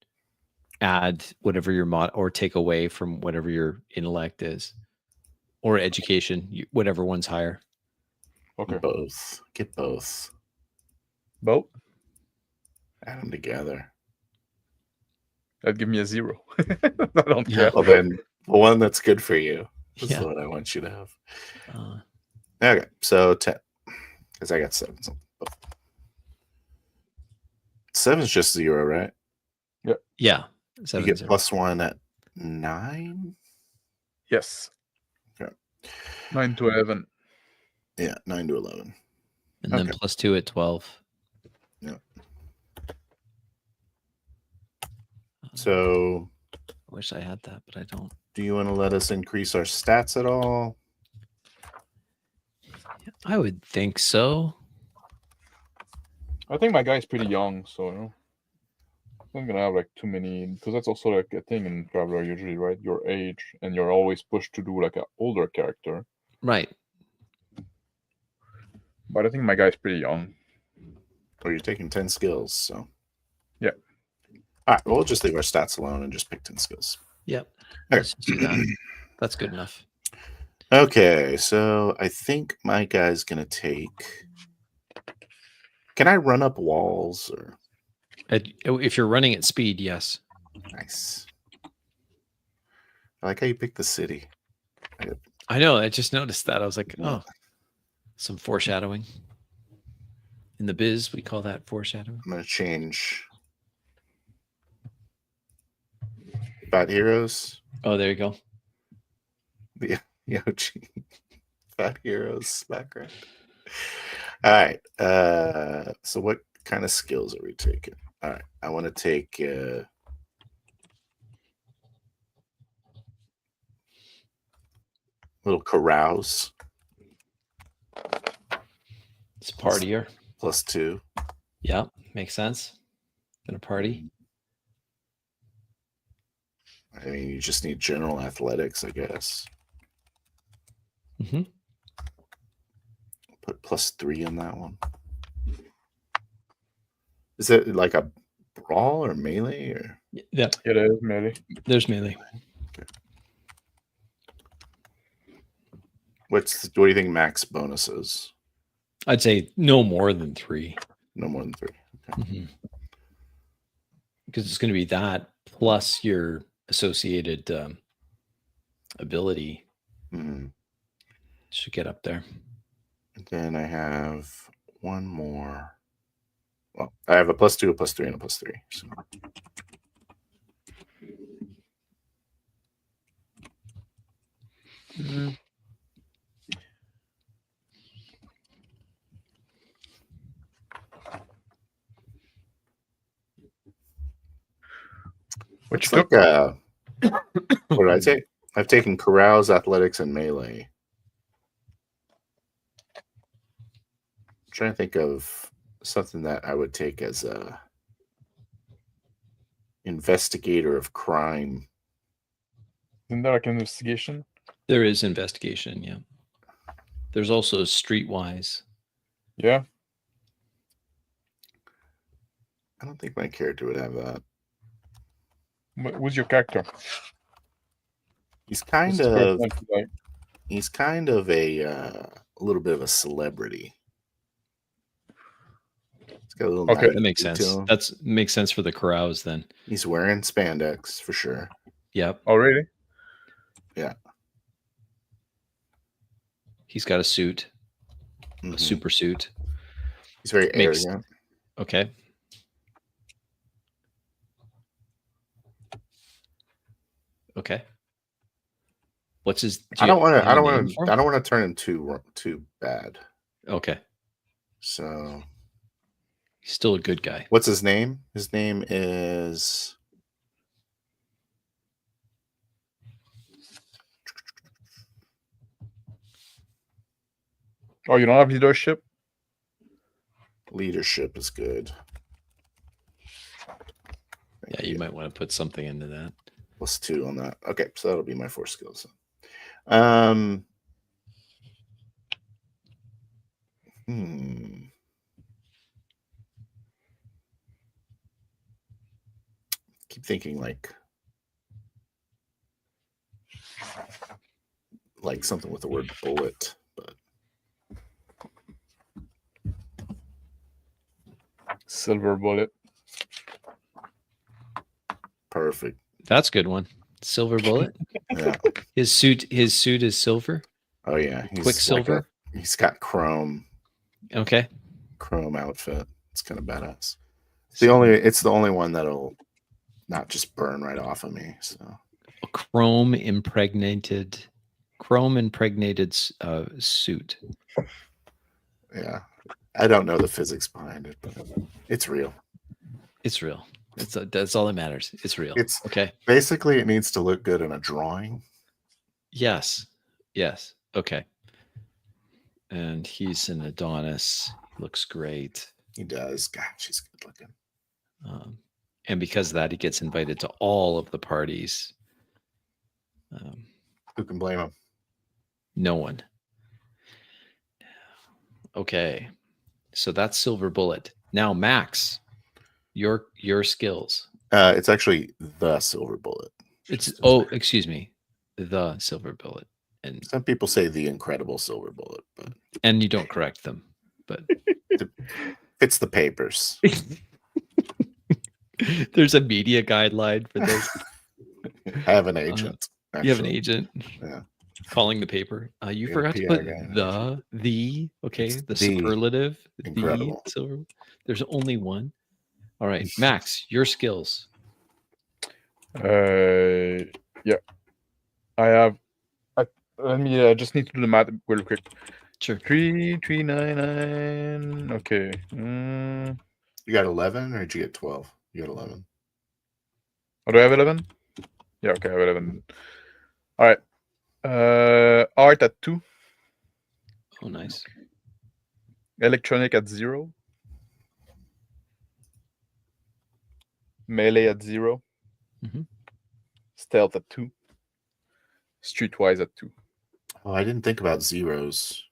add whatever your mod or take away from whatever your intellect is or education, whatever one's higher. Okay. Both. Get both. Both? Add them together. That'd give me a 0. I don't Yeah. care. Well, then the one that's good for you is Yeah. the one I want you to have. Uh, Okay, so 10. Because I got 7. So 7's just 0, right? yeah. You 7 get 0. +1 at 9? Yes. Okay. 9 to 11. Yeah, 9 to 11. And then Okay. +2 at 12. Yeah. So I wish I had that, but I don't. do you want to let us increase our stats at all? I would think so. I think my guy's pretty young, so I'm not gonna have like too many, because that's also like a thing in Traveler usually, right? Your age, and you're always pushed to do like an older character. Right. But I think my guy's pretty young. Or you're taking 10 skills, so. Yeah. All right, well, we'll just leave our stats alone and just pick 10 skills. Yep. Okay. Let's just do that. That's good enough. Okay, so I think my guy's going to take... Can I run up walls? Or If you're running at speed, yes. Nice. I like how you picked the city. I know. I just noticed that. I was like, oh, some foreshadowing. In the biz, we call that foreshadowing. I'm going to change Fat Heroes. Oh, there you go. The OG Fat Heroes background. All right. So what kind of skills are we taking? All right. I want to take little carouse. It's partier. +2. Yeah, makes sense. Gonna party. I mean, you just need general athletics, I guess. Mm-hmm. Put +3 on that one. Is it like a brawl or melee or? Yeah, It is melee. there's melee. Okay. What do you think max bonus is? I'd say no more than 3. No more than 3. Okay. Because it's going to be that plus your associated ability should get up there. And then I have one more. Well, I have a +2, a +3, and a +3. So. What you It's took? like what did I take? I've taken carouse, athletics, and melee. I'm trying to think of something that I would take as a investigator of crime. Isn't that like an investigation? There is investigation, yeah. There's also streetwise. Yeah. I don't think my character would have that. Who's your character? He's What's kind his of personality like? he's kind of a little bit of a celebrity. He's got a little Okay. That makes naivety to sense. him. That's makes sense for the carouse then. He's wearing spandex for sure. Yep. Oh, really? Yeah. He's got a suit, a Mhm. super suit. He's very Makes- arrogant. Okay. Okay. What's his? I don't want to. you I have don't a name want for to. him? I don't want to turn him too bad. Okay. So, He's still a good guy. what's his name? His name is. Oh, you don't have leadership? Leadership is good. Yeah, you might want to put something into that. +2 on that. Okay, so that'll be my 4 skills. Keep thinking like something with the word bullet, but Silver bullet. perfect. That's a good one. Silver bullet. Yeah. His suit is silver. Oh yeah. He's Quicksilver? He's got chrome Okay. outfit. It's kind of badass. It's the only one that'll not just burn right off of me. So A chrome impregnated suit. yeah. I don't know the physics behind it, but it's real. It's real. That's all that matters. It's real. It's Okay. basically it needs to look good in a drawing. Yes. Yes. Okay. And he's an Adonis. Looks great. He does. God, she's good looking. And because of that, he gets invited to all of the parties. Who can blame him? No one. Okay. So that's Silver Bullet. Now, Max, your skills. It's actually the silver bullet. Excuse me. The Silver Bullet. And Some people say the incredible silver bullet, but you don't correct them. But it's the papers. there's a media guideline for this. I have an agent. You have an actually. agent. Yeah. Calling the paper. You Yeah, forgot to PR put guy, the It's the the superlative. incredible. The silver. There's only one. All right, Max, your skills. Yeah. I have. Let me just need to do the math real quick. Sure. 3, 3, 9, 9. Okay. You got 11 or did you get 12? You got 11. Oh, do I have 11? Yeah, okay, I have 11. All right. Art at 2. Oh, nice. Electronic at 0. Melee at 0. Mhm. Stealth at 2. Streetwise at 2. Oh, I didn't think about zeros.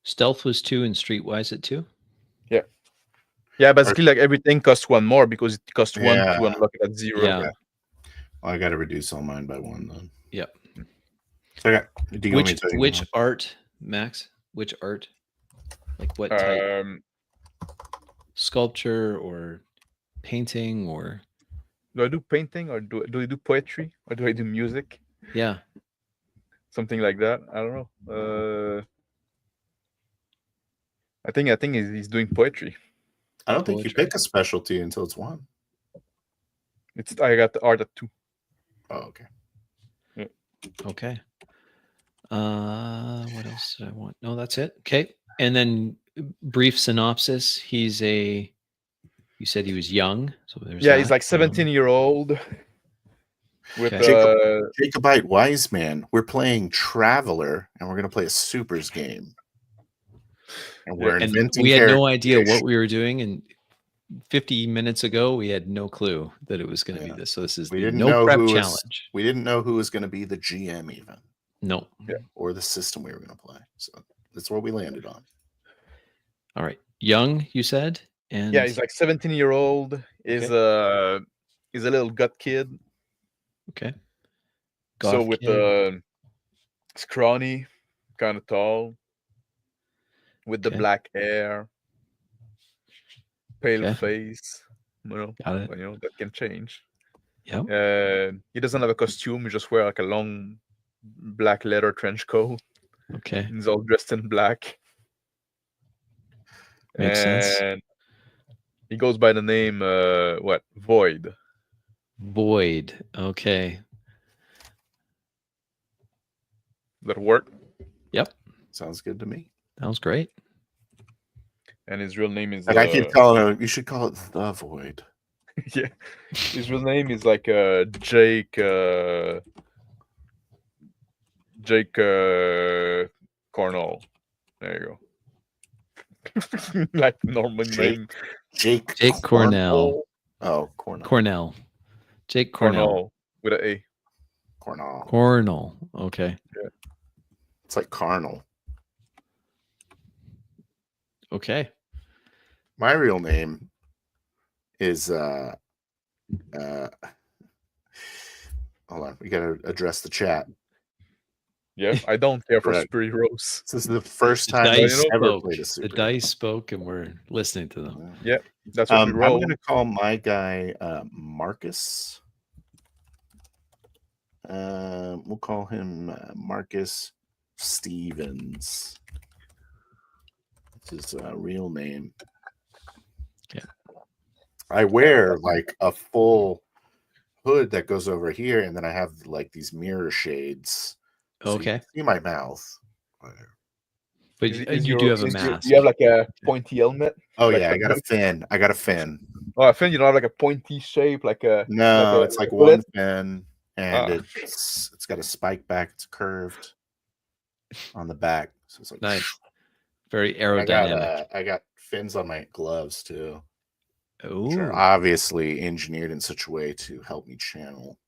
Stealth was 2 and Streetwise at 2. Yeah, basically, like everything costs 1 more because it costs 1 Yeah. to unlock it at 0. Yeah. Well, I got to reduce all mine by 1 then. Yep. So I got. Do you want me to tell you Which now? art, Max? Which art? Like what type? Sculpture or painting or Do I do painting or do I do poetry or do I do music? yeah. Something like that. I don't know. I think he's doing poetry. I don't think you Poetry. pick a specialty until it's 1. I got the art at 2. Oh, okay. Okay. What else did I want? No, that's it. Okay. And then brief synopsis. You said he was young. So there's Yeah, he's that. like 17-year-old. with Okay. Jacobite Wiseman. We're playing Traveler, and we're going to play a Supers game. And we're And inventing we had no character idea what creation. we were doing. And 50 minutes ago, we had no clue that it was going to be Yeah. this. So this is We the didn't no know prep who was. challenge. We didn't know who was going to be the GM even, No. or the system we were going to play. So that's what we landed on. All right. Young, you said? And Yeah, he's like 17-year-old. Is a little gut kid. okay. So Goth with kid. the scrawny, kind of tall, with the Okay. black hair, pale Okay. face. Got it. But, that can change. Yep. He doesn't have a costume. He just wear like a long black leather trench coat. Okay. He's all dressed in black. Makes sense. And he goes by the name Void. Void. Okay. That work. Yep. Sounds good to me. Sounds great. And his real name is And I keep calling it. You should call it the Void. yeah. His real name is like Jake Cornell. There you go. Like normal name. Jake Cornell. Oh, Cornell. Cornell. Jake Cornell. Cornell with an A. Cornell. Cornell. Okay. It's like carnal. Okay. My real name is hold on, we gotta address the chat. Yeah, I don't care for Right. superheroes. This is the first The time dice I've ever spoke. played a The super. dice spoke, and we're listening to them. Yeah, that's what we I'm roll. gonna call my guy Marcus. We'll call him Marcus Stevens. That's his real name. Yeah. I wear like a full hood that goes over here, and then I have like these mirror shades. So you Okay. can see my mouth. But you do have a mask. You have like a pointy helmet. Oh like yeah, I a- got a fin. I got a fin. Oh, I think you don't have like a pointy shape, like a No, like it's like bullet? one fin, and Ah. it's got a spike back. It's curved on the back, so it's like Nice. Very aerodynamic. I got fins on my gloves too, which Oh, are obviously engineered in such a way to help me channel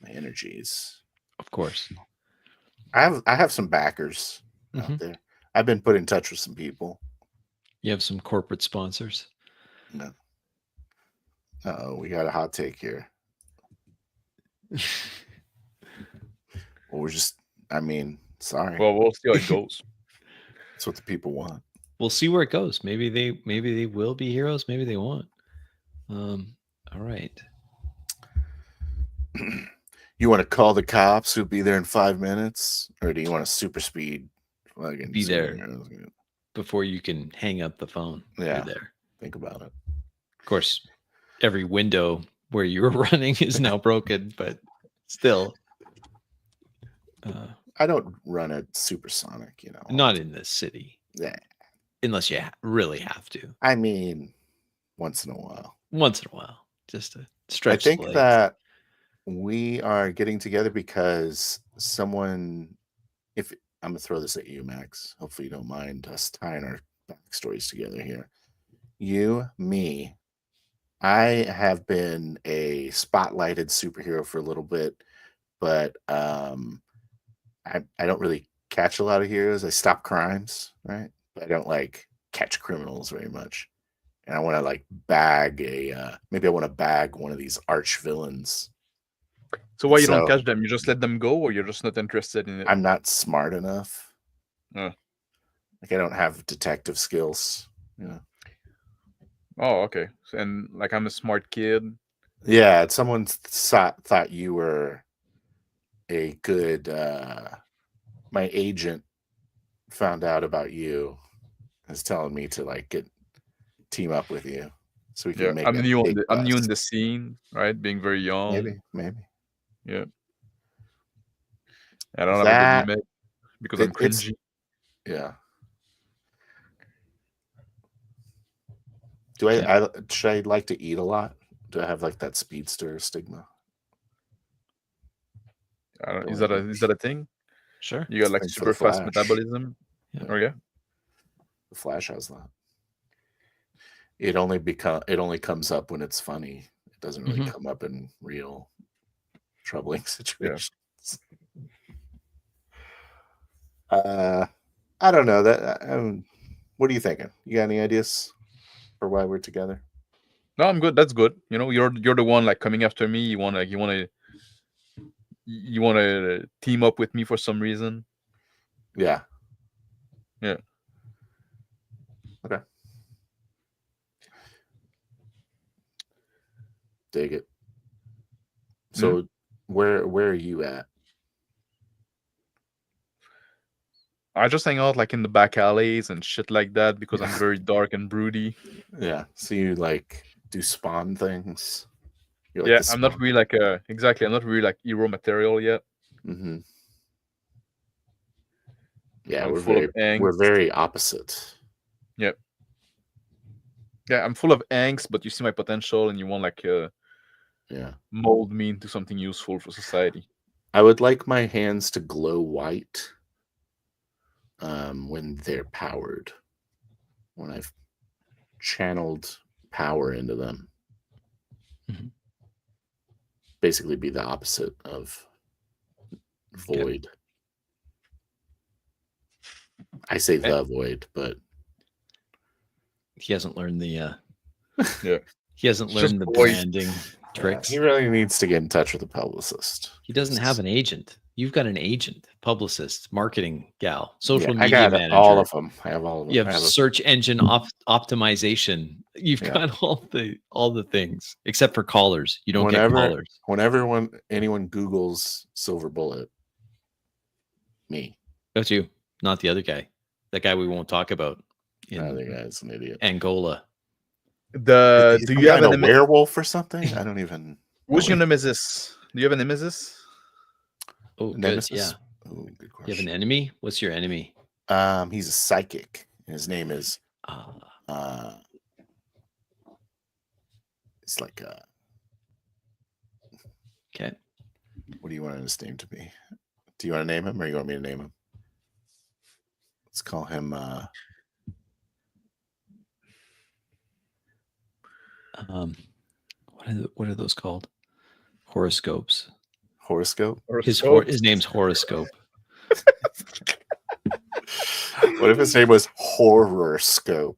my energies. of course. I have some backers Mhm. out there. I've been put in touch with some people. You have some corporate sponsors. No. Uh-oh, we got a hot take here. Well, sorry. Well, we'll see how it goes. That's what the people want. We'll see where it goes. Maybe they will be heroes. Maybe they won't. All right. You want to call the cops who'll be there in 5 minutes, or do you want a super speed? Be there before you can hang up the phone. Yeah. You're there. Think about it. Of course, every window where you were running is now broken, but still. I don't run at supersonic, Not in this city. Yeah. Unless you really have to. I mean, once in a while. Once in a while. Just to stretch I think the legs. that we are getting together because someone, if I'm going to throw this at you, Max. Hopefully you don't mind us tying our backstories together here. You, me, I have been a spotlighted superhero for a little bit, but I don't really catch a lot of heroes. I stop crimes, right? But I don't like catch criminals very much. And I want to like bag maybe I want to bag one of these arch villains. So why you don't So- catch them? You just let them go, or you're just not interested in it? I'm not smart enough. Oh. Like I don't have detective skills. Oh, okay. And like I'm a smart kid. Yeah, someone thought you were a good. My agent found out about you, is telling me to like team up with you, so we can Yeah, make. I'm a new big I'm new in buzz. the scene, right? Being very young. Maybe. Yeah. I don't have a That- good image because I'm it's- cringy. Yeah. Should I like to eat a lot? Do I have like that speedster stigma? I don't, The is way that a thing? Sure. You got like Thanks for the super fast Flash. metabolism. Yeah. Oh yeah. The Flash has that. It only comes up when it's funny. It doesn't really come up in real troubling situations. I don't know that. What are you thinking? You got any ideas for why we're together? No, I'm good. That's good. You know, you're the one like coming after me. You wanna team up with me for some reason. Yeah. Yeah. Okay. Dig it. So where are you at? I just hang out like in the back alleys and shit like that because I'm very dark and broody. Yeah. So you like do spawn things? You're Yeah, the I'm not spawn. really like exactly. I'm not really like hero material yet. Mm-hmm. Yeah, I'm full of angst. we're very opposite. Yeah. Yeah, I'm full of angst, but you see my potential and you want like Yeah. mold me into something useful for society. I would like my hands to glow white when they're powered. When I've channeled power into them. Mhm. Basically be the opposite of void. I say the void, but He hasn't learned the Yeah. he hasn't It's just learned the voice. branding tricks. he really needs to get in touch with a publicist. He doesn't have an agent. You've got an agent, publicist, marketing gal, social I media got manager. all of them. I have all of them. You I have have search engine optimization. You've got all the things except for callers. You don't get callers. Whenever anyone Googles Silver Bullet, me. That's you, not the other guy. That guy we won't talk about in The other guy's an idiot. Angola. Do you have a werewolf or something? I don't even. What's your nemesis? Do you have a nemesis? Oh, Nemesis? good. Yeah. Oh, good You have question. an enemy? What's your enemy? He's a psychic. His name is it's like okay. What do you want his name to be? Do you want to name him or you want me to name him? Let's call him what are those called? Horoscopes. Horoscope? His name's Horoscope. What if his name was Horoscope?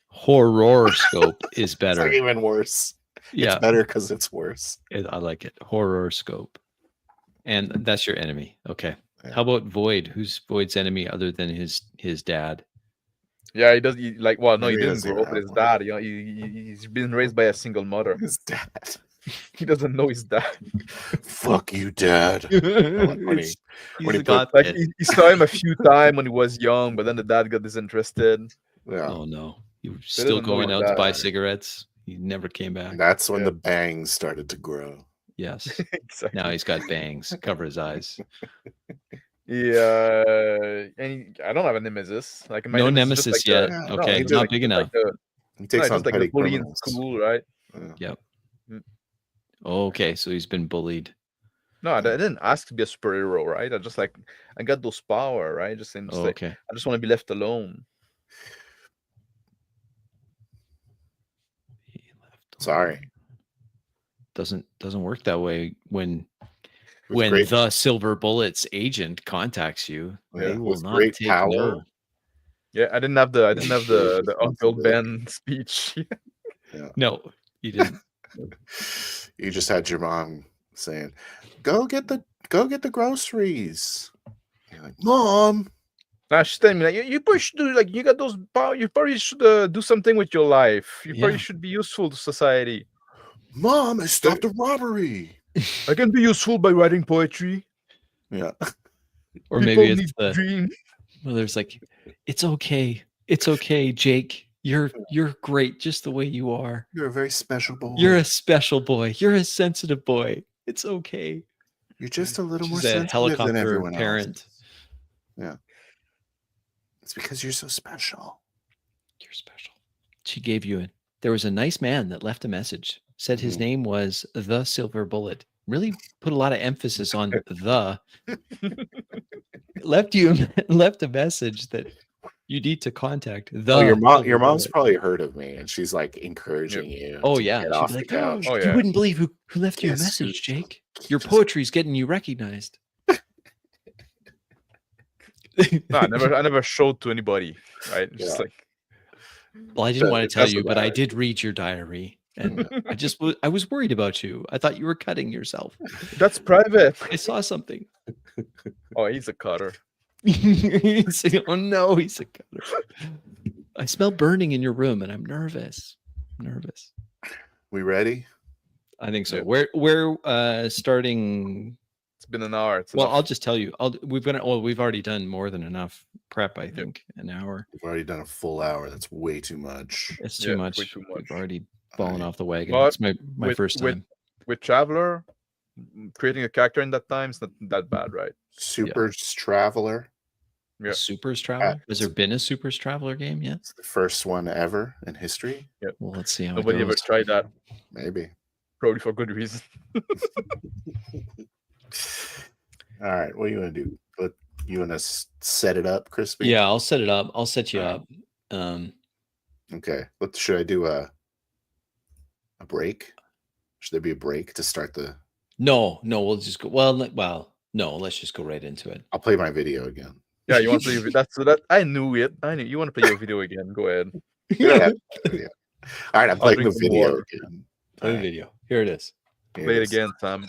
Horoscope is better. It's like even worse. Yeah. It's better because it's worse. I like it. Horoscope. And that's your enemy. Okay. Yeah. How about Void? Who's Void's enemy other than his dad? Yeah, he does. He didn't doesn't grow up even with his have dad. You know, he's been raised by a single mother. His dad. He doesn't know his dad. Fuck you, Dad. He's he got Like it. he saw him a few times when he was young, but then the dad got disinterested. Yeah. Oh no. You were doesn't still know going his out to dad. buy cigarettes. He never came back. That's when the bangs started to grow. Yes. Exactly. Now he's got bangs. Cover his eyes. Yeah, and I don't have a nemesis. Like my No nemesis nemesis is just yet. like no, Okay. he Not just- big just enough. like the, He takes no, on just like petty the bully in criminals. school, right? Yeah. Yep. Mm. Okay. So he's been bullied. No, I didn't ask to be a superhero, right? I got those power, right? Oh, okay. I just want to be left alone. He left Sorry. alone. Doesn't work that way when With great- the Silver Bullet's agent contacts you. Yeah, They will with not great take power. no. Yeah, I didn't have the Responsibility. Uncle Ben speech. No, you didn't. You just had your mom saying, go get the groceries. You're like, Mom. Nah, she's telling me like you probably should do like you got those power. You probably should do something with your life. You probably Yeah. should be useful to society. Mom, I stopped a robbery. I can be useful by writing poetry. Yeah. Or People maybe it's need the dream. well, there's like, it's okay. It's okay, Jake. You're great just the way you are. You're a very special boy. You're a special boy. You're a sensitive boy. It's okay. You're just a little more She's a sensitive than helicopter everyone parent. else. Yeah. It's because you're so special. You're special. She gave you there was a nice man that left a message. Said his name was the Silver Bullet. really put a lot of emphasis on the. left a message that you need to contact the. Oh, your mom's Silver Bullet. probably heard of me, and she's like encouraging you. Oh to yeah, get she'd off be the like, "Oh, couch. Oh, you yeah. wouldn't believe who left you a Yes, message, who- Jake. Your just- poetry's getting you recognized." No, I never showed to anybody. Right? It's just Yeah. like Well, I didn't want to It tell doesn't you, but I matter. did read your diary, and I was worried about you. I thought you were cutting yourself. that's private. I saw something. Oh, he's a cutter. Oh no, he's a cutter. I smell burning in your room, and I'm nervous. We ready? I think so. Yeah. We're starting. It's been an hour. It's Well, enough. I'll just tell you. We've already done more than enough prep. I think an hour. We've already done a full hour. That's way too much. It's Yeah, too way much. too We've much. already fallen off the wagon. But It's my with- first time. with Traveler, creating a character in that time is not that bad, right? Super Traveler. Yeah. Supers Traveler. Has there been a Supers Traveler game yet? It's the first one ever in history. Well, let's see how Nobody it ever goes. tried that. Maybe. Probably for good reason. All right. What do you want to do? You want to set it up, Crispy? Yeah, I'll set it up. I'll set you Alright. up. Okay. Should I do a break? Should there be a break to start the? No, we'll just go. Well, no, let's just go right into it. I'll play my video again. Yeah, you want to play that I knew it. I knew you want to play your video again. Go ahead. You don't have to play the video. All right. I'm playing the drink some video water. again. Play the Alright, video. Here it is. here Play it is. again, Sam.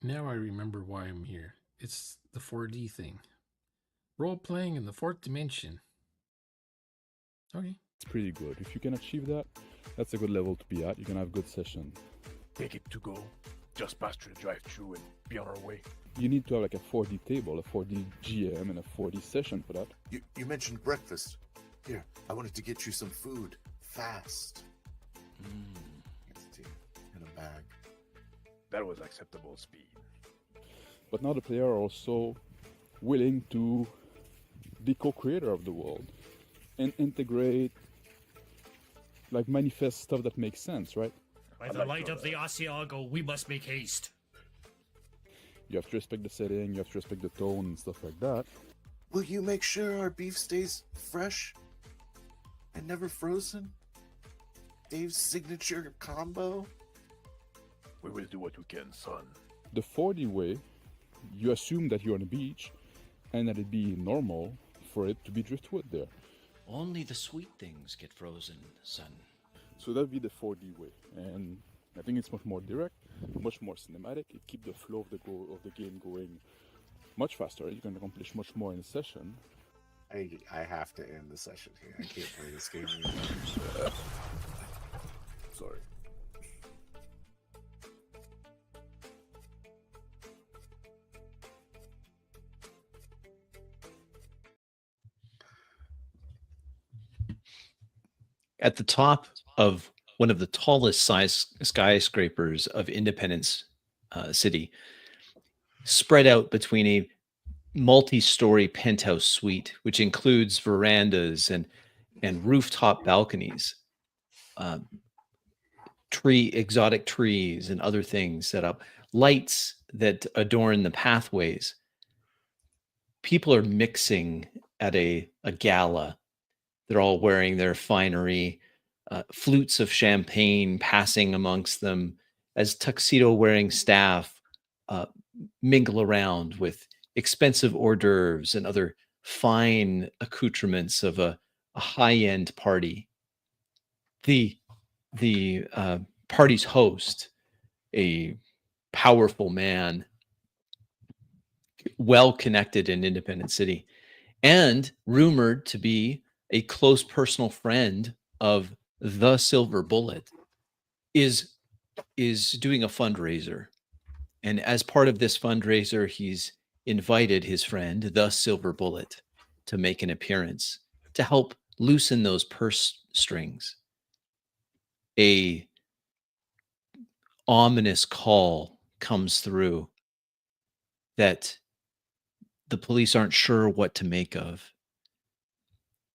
Now I remember why I'm here. It's the 4D thing. Role playing in the fourth dimension. Okay. It's pretty good. If you can achieve that, that's a good level to be at. You can have good session. Take it to go. Just past your drive-through and be on our way. You need to have like a 4D table, a 4D GM, and a 4D session for that. You mentioned breakfast. Here, I wanted to get you some food fast. It's in a bag. That was acceptable speed. But now the player are also willing to be co-creator of the world and integrate, like manifest stuff that makes sense, right? By the light of the Asiago, we must make haste. You have to respect the setting, you have to respect the tone and stuff like that. Will you make sure our beef stays fresh and never frozen? Dave's signature combo? We will do what we can, son. The 4D way, you assume that you're on a beach and that it'd be normal for it to be driftwood there. Only the sweet things get frozen, son. So that'd be the 4D way, and I think it's much more direct, much more cinematic. It keeps the flow of the game going much faster. You can accomplish much more in a session. I have to end the session here. I can't play this game anymore. Sorry. At the top of one of the tallest skyscrapers of Independence City, spread out between a multi-story penthouse suite, which includes verandas and rooftop balconies, exotic trees and other things set up, lights that adorn the pathways. People are mixing at a gala. They're all wearing their finery, flutes of champagne passing amongst them as tuxedo-wearing staff mingle around with expensive hors d'oeuvres and other fine accoutrements of a high-end party. The party's host, a powerful man, well-connected in Independence City, and rumored to be a close personal friend of the Silver Bullet, is doing a fundraiser. And as part of this fundraiser, he's invited his friend, the Silver Bullet, to make an appearance to help loosen those purse strings. A ominous call comes through that the police aren't sure what to make of.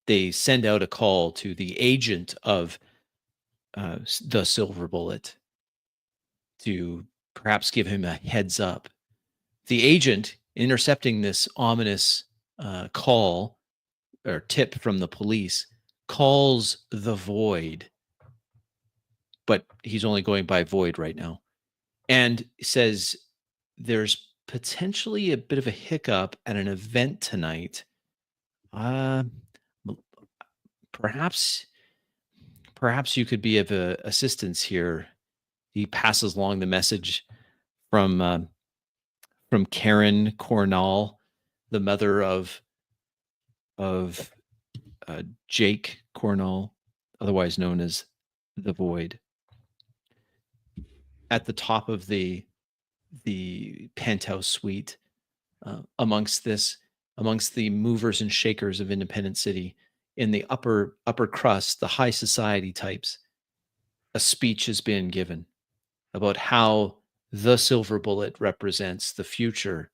They send out a call to the agent of the silver bullet to perhaps give him a heads up. The agent intercepting this ominous call or tip from the police calls the void, but he's only going by void right now, and says there's potentially a bit of a hiccup at an event tonight. Uh, perhaps you could be of assistance here. He passes along the message from Karen Cornall, the mother of Jake Cornall, otherwise known as the Void. At the top of the penthouse suite, amongst the movers and shakers of Independence City, in the upper crust, the high society types, a speech has been given about how the silver bullet represents the future,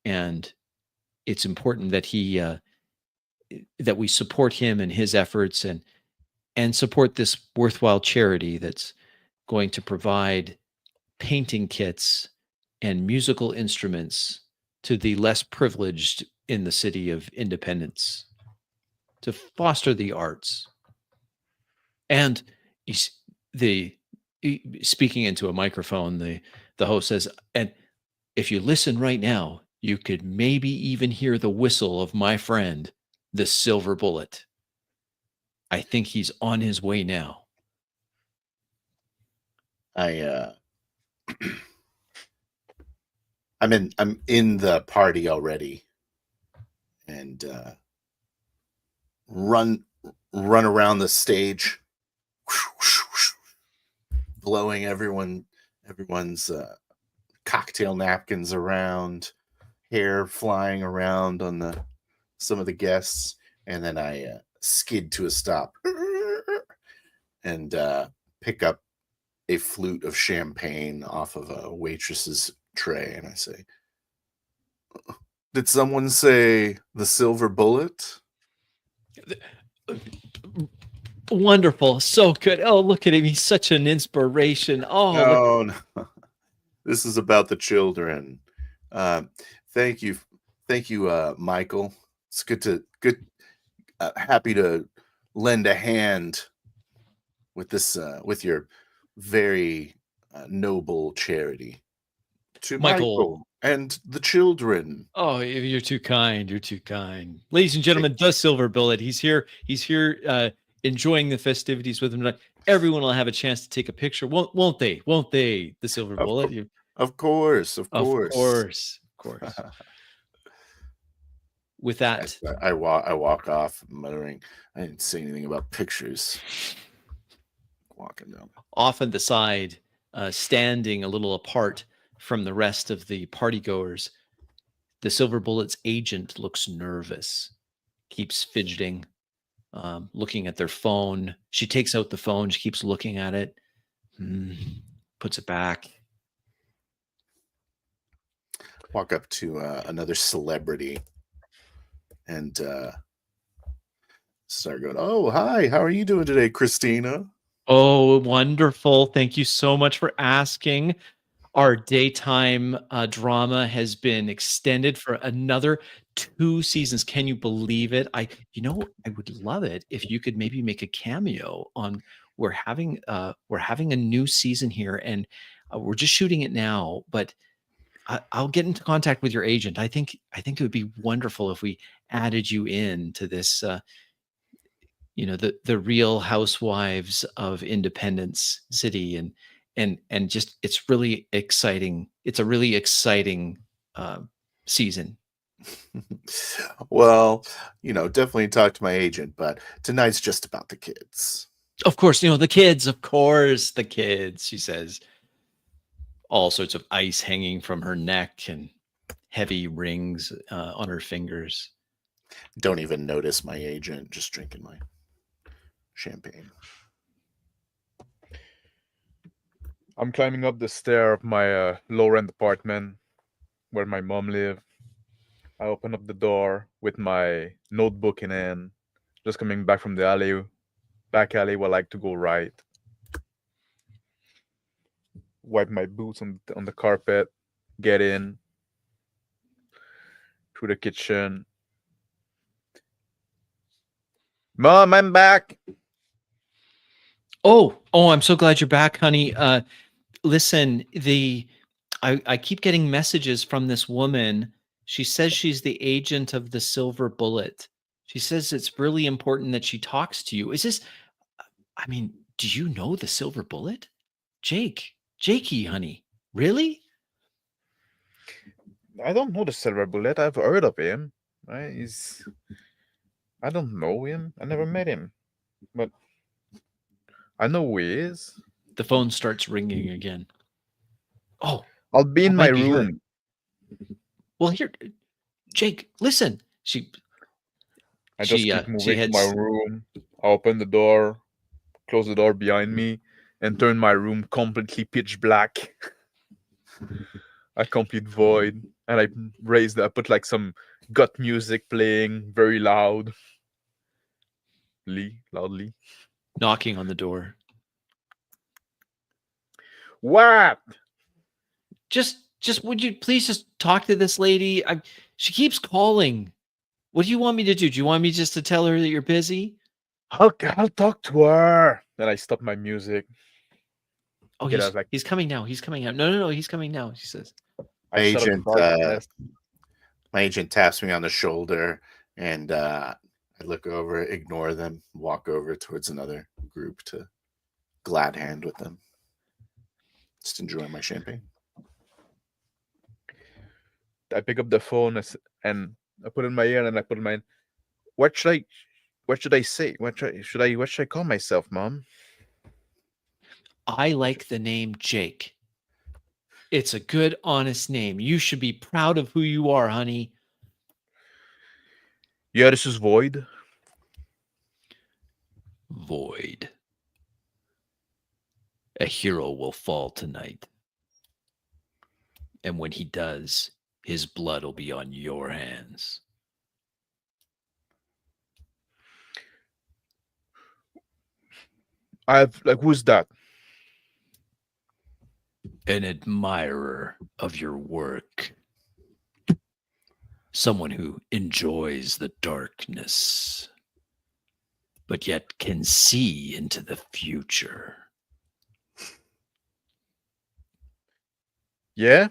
and it's important that that we support him and his efforts, and support this worthwhile charity that's going to provide painting kits and musical instruments to the less privileged in the city of Independence, to foster the arts. And speaking into a microphone, the host says, and if you listen right now, you could maybe even hear the whistle of my friend, the silver bullet. I think he's on his way now. I'm in the party already, and run around the stage, blowing everyone's cocktail napkins around, hair flying around on some of the guests, and then I skid to a stop and pick up a flute of champagne off of a waitress's tray, and I say, "Did someone say the silver bullet?" Wonderful. So good. Oh, look at him. He's such an inspiration. Oh, No. This is about the children. Thank you, Michael. It's happy to lend a hand with this, with your very noble charity to Michael and the children. Oh, you're too kind. You're too kind. Ladies and gentlemen, the silver bullet. He's here. He's here enjoying the festivities with him tonight. Everyone will have a chance to take a picture. Won't they? Won't they? The silver bullet. Of course. With that, I walk off muttering, I didn't say anything about pictures. Walking down. Off on the side, standing a little apart from the rest of the partygoers, the silver bullet's agent looks nervous, keeps fidgeting, looking at their phone. She takes out the phone. She keeps looking at it, puts it back. Walk up to another celebrity and start going, "Oh, hi, how are you doing today, Christina?" Oh, wonderful. Thank you so much for asking. Our daytime drama has been extended for another 2 seasons. Can you believe it? I would love it if you could maybe make a cameo on. We're having a new season here, and we're just shooting it now. But I'll get into contact with your agent. I think it would be wonderful if we added you in to this. The Real Housewives of Independence City, and just it's really exciting. It's a really exciting season. Well, definitely talk to my agent, but tonight's just about the kids. Of course, the kids. Of course, the kids. She says, all sorts of ice hanging from her neck and heavy rings on her fingers. Don't even notice my agent. Just drinking my champagne. I'm climbing up the stair of my low-rent apartment where my mom lives. I open up the door with my notebook in hand, just coming back from the back alley where I like to go right. wipe my boots on the carpet, get in to the kitchen. Mom, I'm back. Oh, I'm so glad you're back, honey. Listen, I keep getting messages from this woman. She says she's the agent of the Silver Bullet. She says it's really important that she talks to you. Is this, I mean, do you know the Silver Bullet? Jakey, honey. Really? I don't know the Silver Bullet. I've heard of him. Right? I don't know him. I never met him, but I know who he is. The phone starts ringing again. Oh, I'll be in my might be her. room. Well, here, Jake, listen. I just She keep moving to heads. my room. I open the door, close the door behind me, and turn my room completely pitch black. A complete void. And I put like some gut music playing very loudly. Knocking on the door. What? Just would you please just talk to this lady? She keeps calling. What do you want me to do? Do you want me just to tell her that you're busy? I'll talk to her. Then I stop my music. Oh, he's coming now. He's coming out. No, he's coming now, she says. My agent taps me on the shoulder, and I look over, ignore them, walk over towards another group to glad hand with them. Just enjoy my champagne. I pick up the phone and I put it in my ear, and I put it in my. What should I say? What should I call myself, Mom? I like the name Jake. It's a good, honest name. You should be proud of who you are, honey. Yeah, this is Void. Void. A hero will fall tonight. And when he does, his blood will be on your hands. Who's that? An admirer of your work. Someone who enjoys the darkness, but yet can see into the future. Yeah?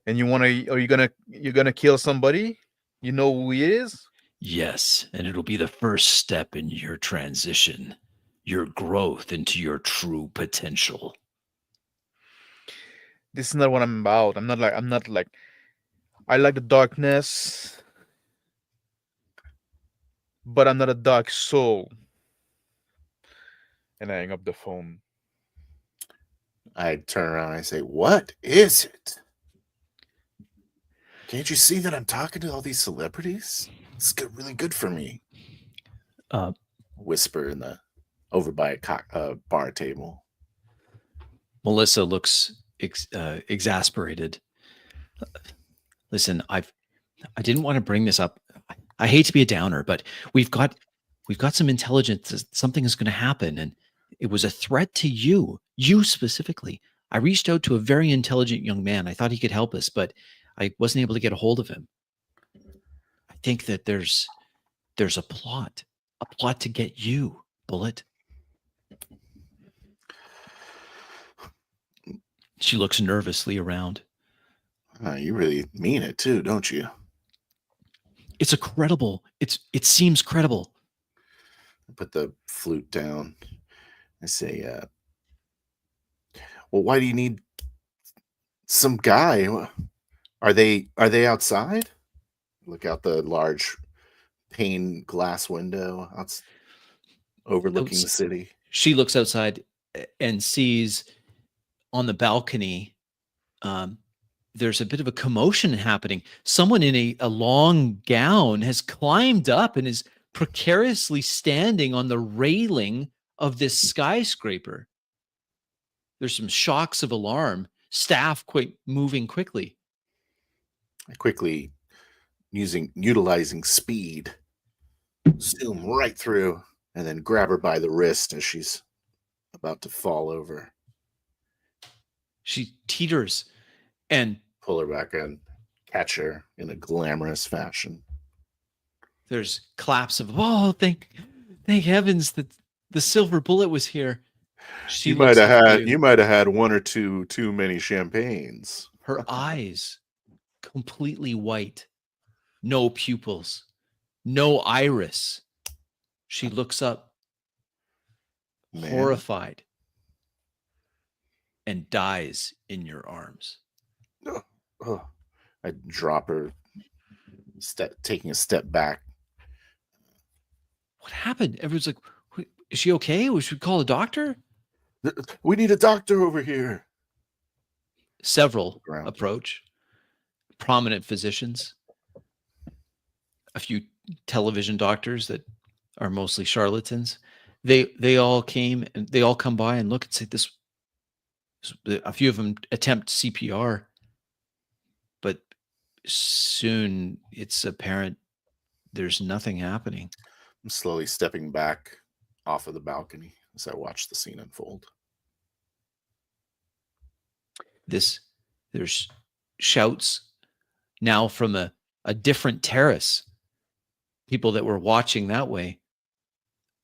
And you're gonna kill somebody? You know who he is? Yes, and it'll be the first step in your transition, your growth into your true potential. This is not what I'm about. I'm not like I like the darkness, but I'm not a dark soul. And I hang up the phone. I turn around and I say, "What is it? Can't you see that I'm talking to all these celebrities? It's really good for me." Whisper over by a bar table. Melissa looks exasperated. Listen, I didn't want to bring this up. I hate to be a downer, but we've got some intelligence that something is going to happen, and it was a threat to you specifically. I reached out to a very intelligent young man. I thought he could help us, but I wasn't able to get a hold of him. I think that there's a plot to get you, Bullet. She looks nervously around. You really mean it too, don't you? It seems credible. I put the flute down. I say, well, why do you need some guy? Are they outside? Look out the large pane glass window overlooking the city. She looks outside and sees on the balcony, there's a bit of a commotion happening. Someone in a long gown has climbed up and is precariously standing on the railing of this skyscraper. There's some shocks of alarm. Staff moving quickly. I quickly, utilizing speed, zoom right through and then grab her by the wrist as she's about to fall over. She teeters and Pull her back in, catch her in a glamorous fashion. there's claps of, oh, thank heavens that the silver bullet was here. She You might looks have up at had you might have had one or two too many champagnes. Her eyes completely white, no pupils, no iris. She looks up, Man. horrified, and dies in your arms. Oh, I drop her, taking a step back. What happened? Everyone's like, is she okay? We should call a doctor. We need a doctor over here. Several approach, prominent physicians, a few television doctors that are mostly charlatans. They all came and they all come by and look and say this. A few of them attempt CPR, but soon it's apparent there's nothing happening. I'm slowly stepping back off of the balcony as I watch the scene unfold. There's shouts now from a different terrace. People that were watching that way,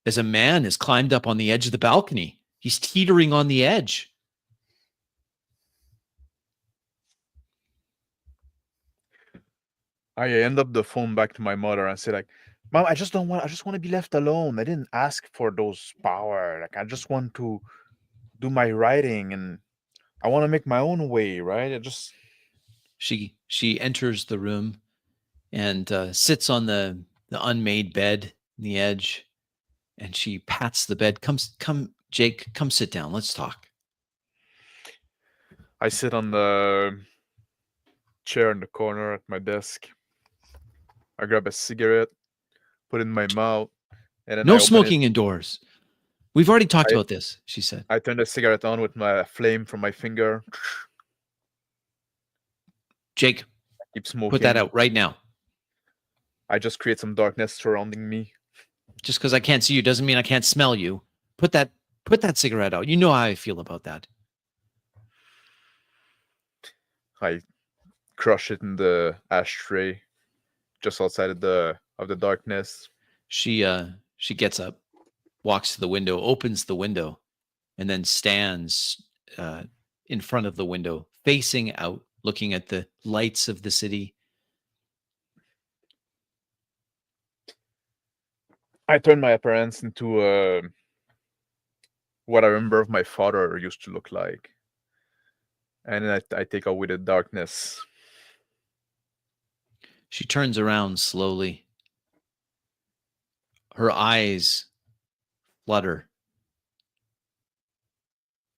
as a man has climbed up on the edge of the balcony. He's teetering on the edge. I end up the phone back to my mother and say like, Mom, I just want to be left alone. I didn't ask for those power. Like, I just want to do my writing and I want to make my own way, right? She enters the room and sits on the unmade bed on the edge, and she pats the bed. Come, Jake, come sit down. Let's talk. I sit on the chair in the corner at my desk. I grab a cigarette, put it in my mouth, and then no smoking indoors. We've already talked about this, she said. I turn the cigarette on with my flame from my finger. Jake, keep smoking. Put that out right now. I just create some darkness surrounding me. Just because I can't see you doesn't mean I can't smell you. Put that cigarette out. You know how I feel about that. I crush it in the ashtray just outside of the darkness. She gets up, walks to the window, opens the window, and then stands in front of the window, facing out, looking at the lights of the city. I turn my appearance into what I remember of my father used to look like. And then I take away the darkness. She turns around slowly. Her eyes flutter.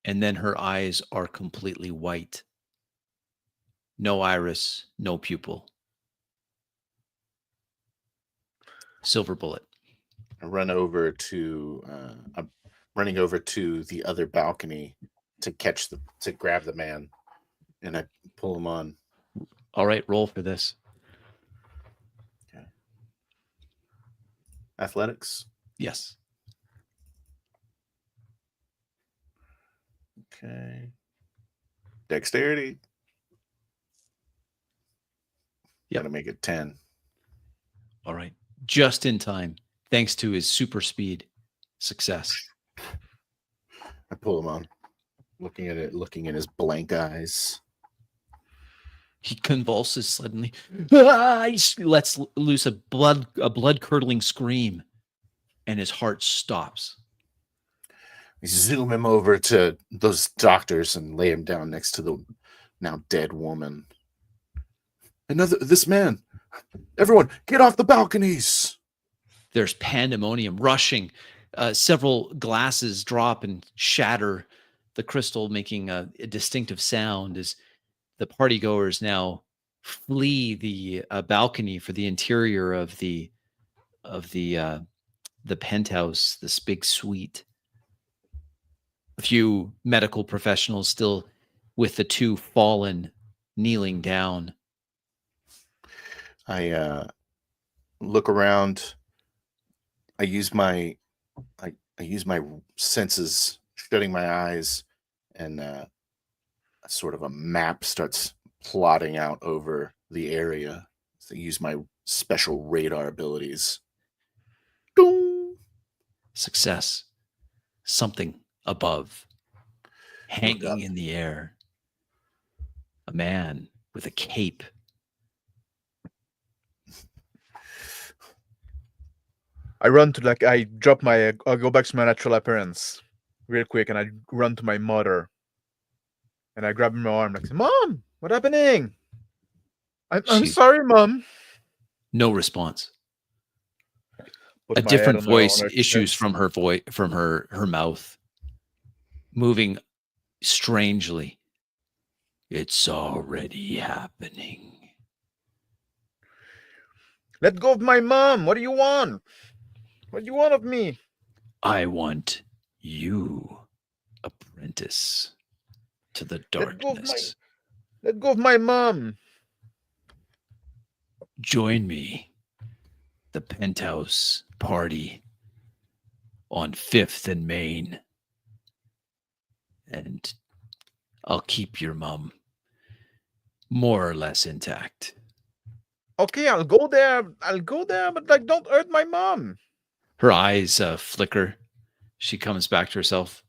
And then her eyes are completely white. No iris, no pupil. Silver bullet. I'm running over to the other balcony to grab the man, and I pull him on. All right, roll for this. Okay. Athletics? Yes. Okay. Dexterity? Yep. Gotta make it 10. All right. Just in time, thanks to his super speed. Success. I pull him on, looking in his blank eyes. He convulses suddenly. He lets loose a blood-curdling scream, and his heart stops. We zoom him over to those doctors and lay him down next to the now dead woman. This man. Everyone, get off the balconies. There's pandemonium rushing. Several glasses drop and shatter, the crystal making a distinctive sound as the partygoers now flee the balcony for the interior of the penthouse, this big suite. A few medical professionals still with the two fallen, kneeling down. I look around. I use my senses, shutting my eyes, and sort of a map starts plotting out over the area. So I use my special radar abilities. Dong! Success. Something above, hanging in the air. A man with a cape. I run to I drop my, I'll go back to my natural appearance real quick, and I run to my mother, and I grab my arm, like, Mom, what happening? I'm sorry, Mom. No response. Put A my head different on voice her issues chest. from her voice, from her mouth, moving strangely. It's already happening. Let go of my mom. What do you want? What do you want of me? I want you, apprentice, to the darkness. Let go of my mom. Join me. The penthouse party on 5th and Main. And I'll keep your mom more or less intact. Okay, I'll go there, but like, don't hurt my mom. Her eyes flicker. She comes back to herself,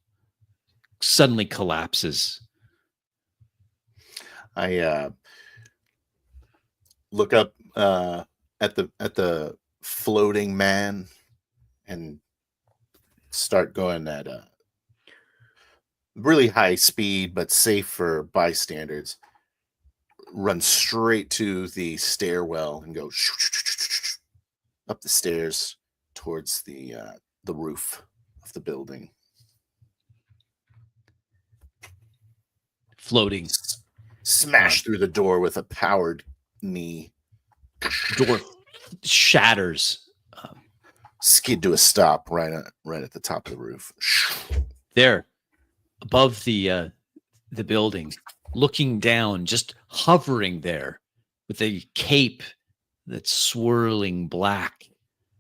suddenly collapses. I look up at the floating man and start going at a really high speed, but safe for bystanders. Run straight to the stairwell and go up the stairs towards the roof of the building. Floating. Smash through the door with a powered knee. Door shatters. Skid to a stop right at the top of the roof. There, above the building, looking down, just hovering there with a cape that's swirling black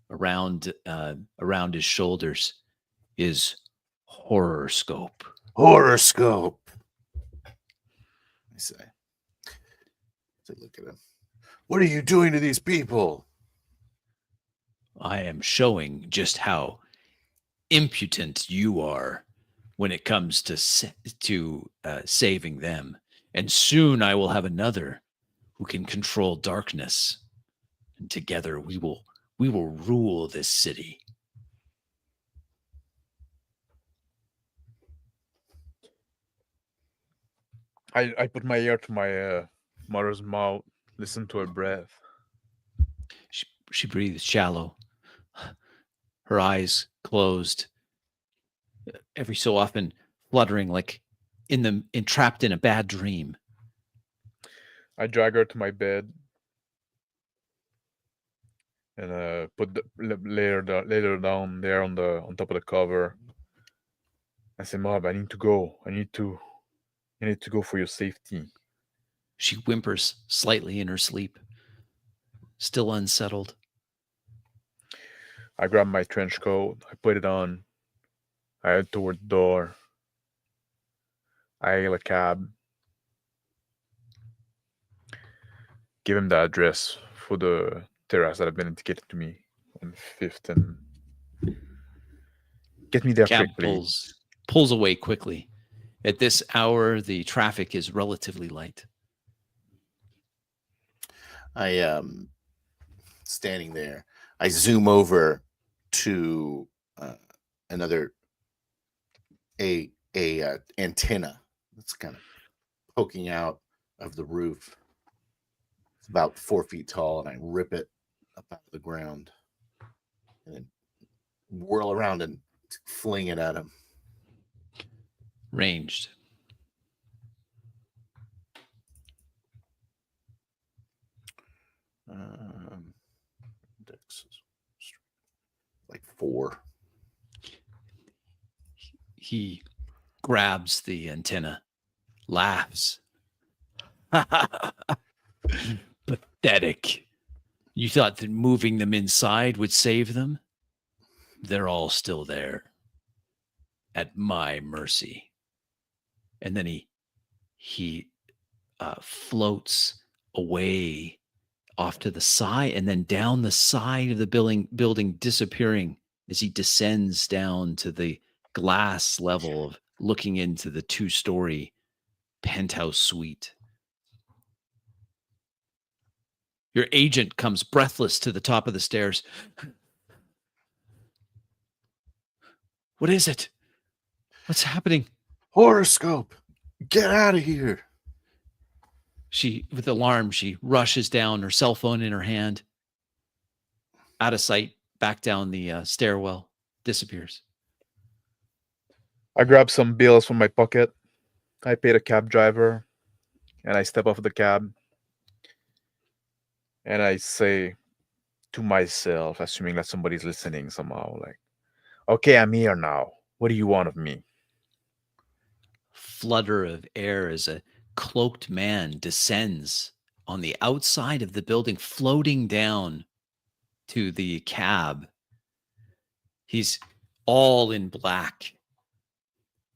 around his shoulders, is Horoscope. Horoscope. I say. Take a look at him. What are you doing to these people? I am showing just how impotent you are when it comes to saving them. And soon I will have another who can control darkness. And together we will rule this city. I put my ear to my mother's mouth, listen to her breath. She breathes shallow, her eyes closed, every so often fluttering like entrapped in a bad dream. I drag her to my bed and lay her down there on top of the cover. I say, Mom, I need to go. I need to go for your safety. She whimpers slightly in her sleep, still unsettled. I grab my trench coat. I put it on. I head toward the door. I hail a cab. Give him the address for the terrace that have been indicated to me on 5th and get me there Cab quickly. pulls away quickly. At this hour, the traffic is relatively light. I am standing there. I zoom over to another antenna that's kind of poking out of the roof. It's about 4 feet tall, and I rip it up out of the ground and then whirl around and fling it at him. Ranged. Dex is like 4. He grabs the antenna, laughs. Pathetic. You thought that moving them inside would save them? They're all still there. At my mercy. And then he he floats away off to the side and then down the side of the building, disappearing as he descends down to the glass level of looking into the 2-story penthouse suite. Your agent comes breathless to the top of the stairs. What is it? What's happening? Horoscope, get out of here. She, with alarm, she rushes down, her cell phone in her hand. Out of sight, back down the stairwell, disappears. I grab some bills from my pocket. I pay the cab driver, and I step off the cab. And I say to myself, assuming that somebody's listening somehow, like, okay, I'm here now. What do you want of me? Flutter of air as a cloaked man descends on the outside of the building, floating down to the cab. He's all in black.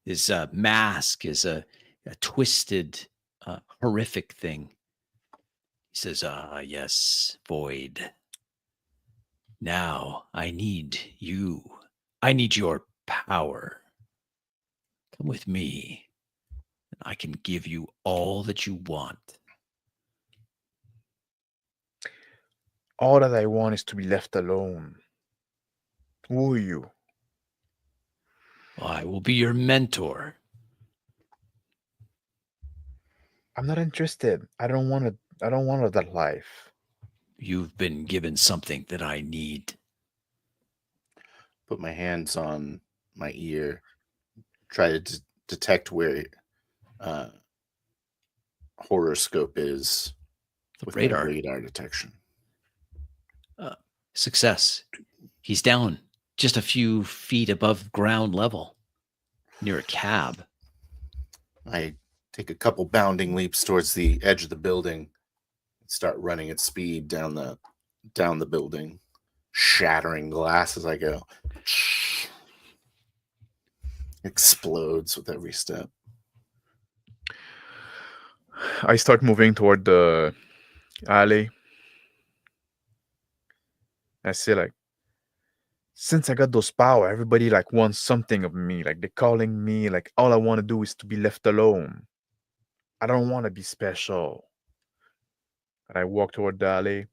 His mask is a twisted, horrific thing. He says, yes, Void. Now I need you. I need your power. Come with me, and I can give you all that you want. All that I want is to be left alone. Who are you? I will be your mentor. I'm not interested. I don't want that life. You've been given something that I need. Put my hands on my ear, try to detect where horoscope is The with radar. my radar detection. Success. He's down just a few feet above ground level near a cab. I take a couple bounding leaps towards the edge of the building and start running at speed down the building, shattering glass as I go. Explodes with every step. I start moving toward the alley. I say, like, since I got those power, everybody like wants something of me. Like, they're calling me. Like, all I want to do is to be left alone. I don't want to be special. And I walk toward the alley,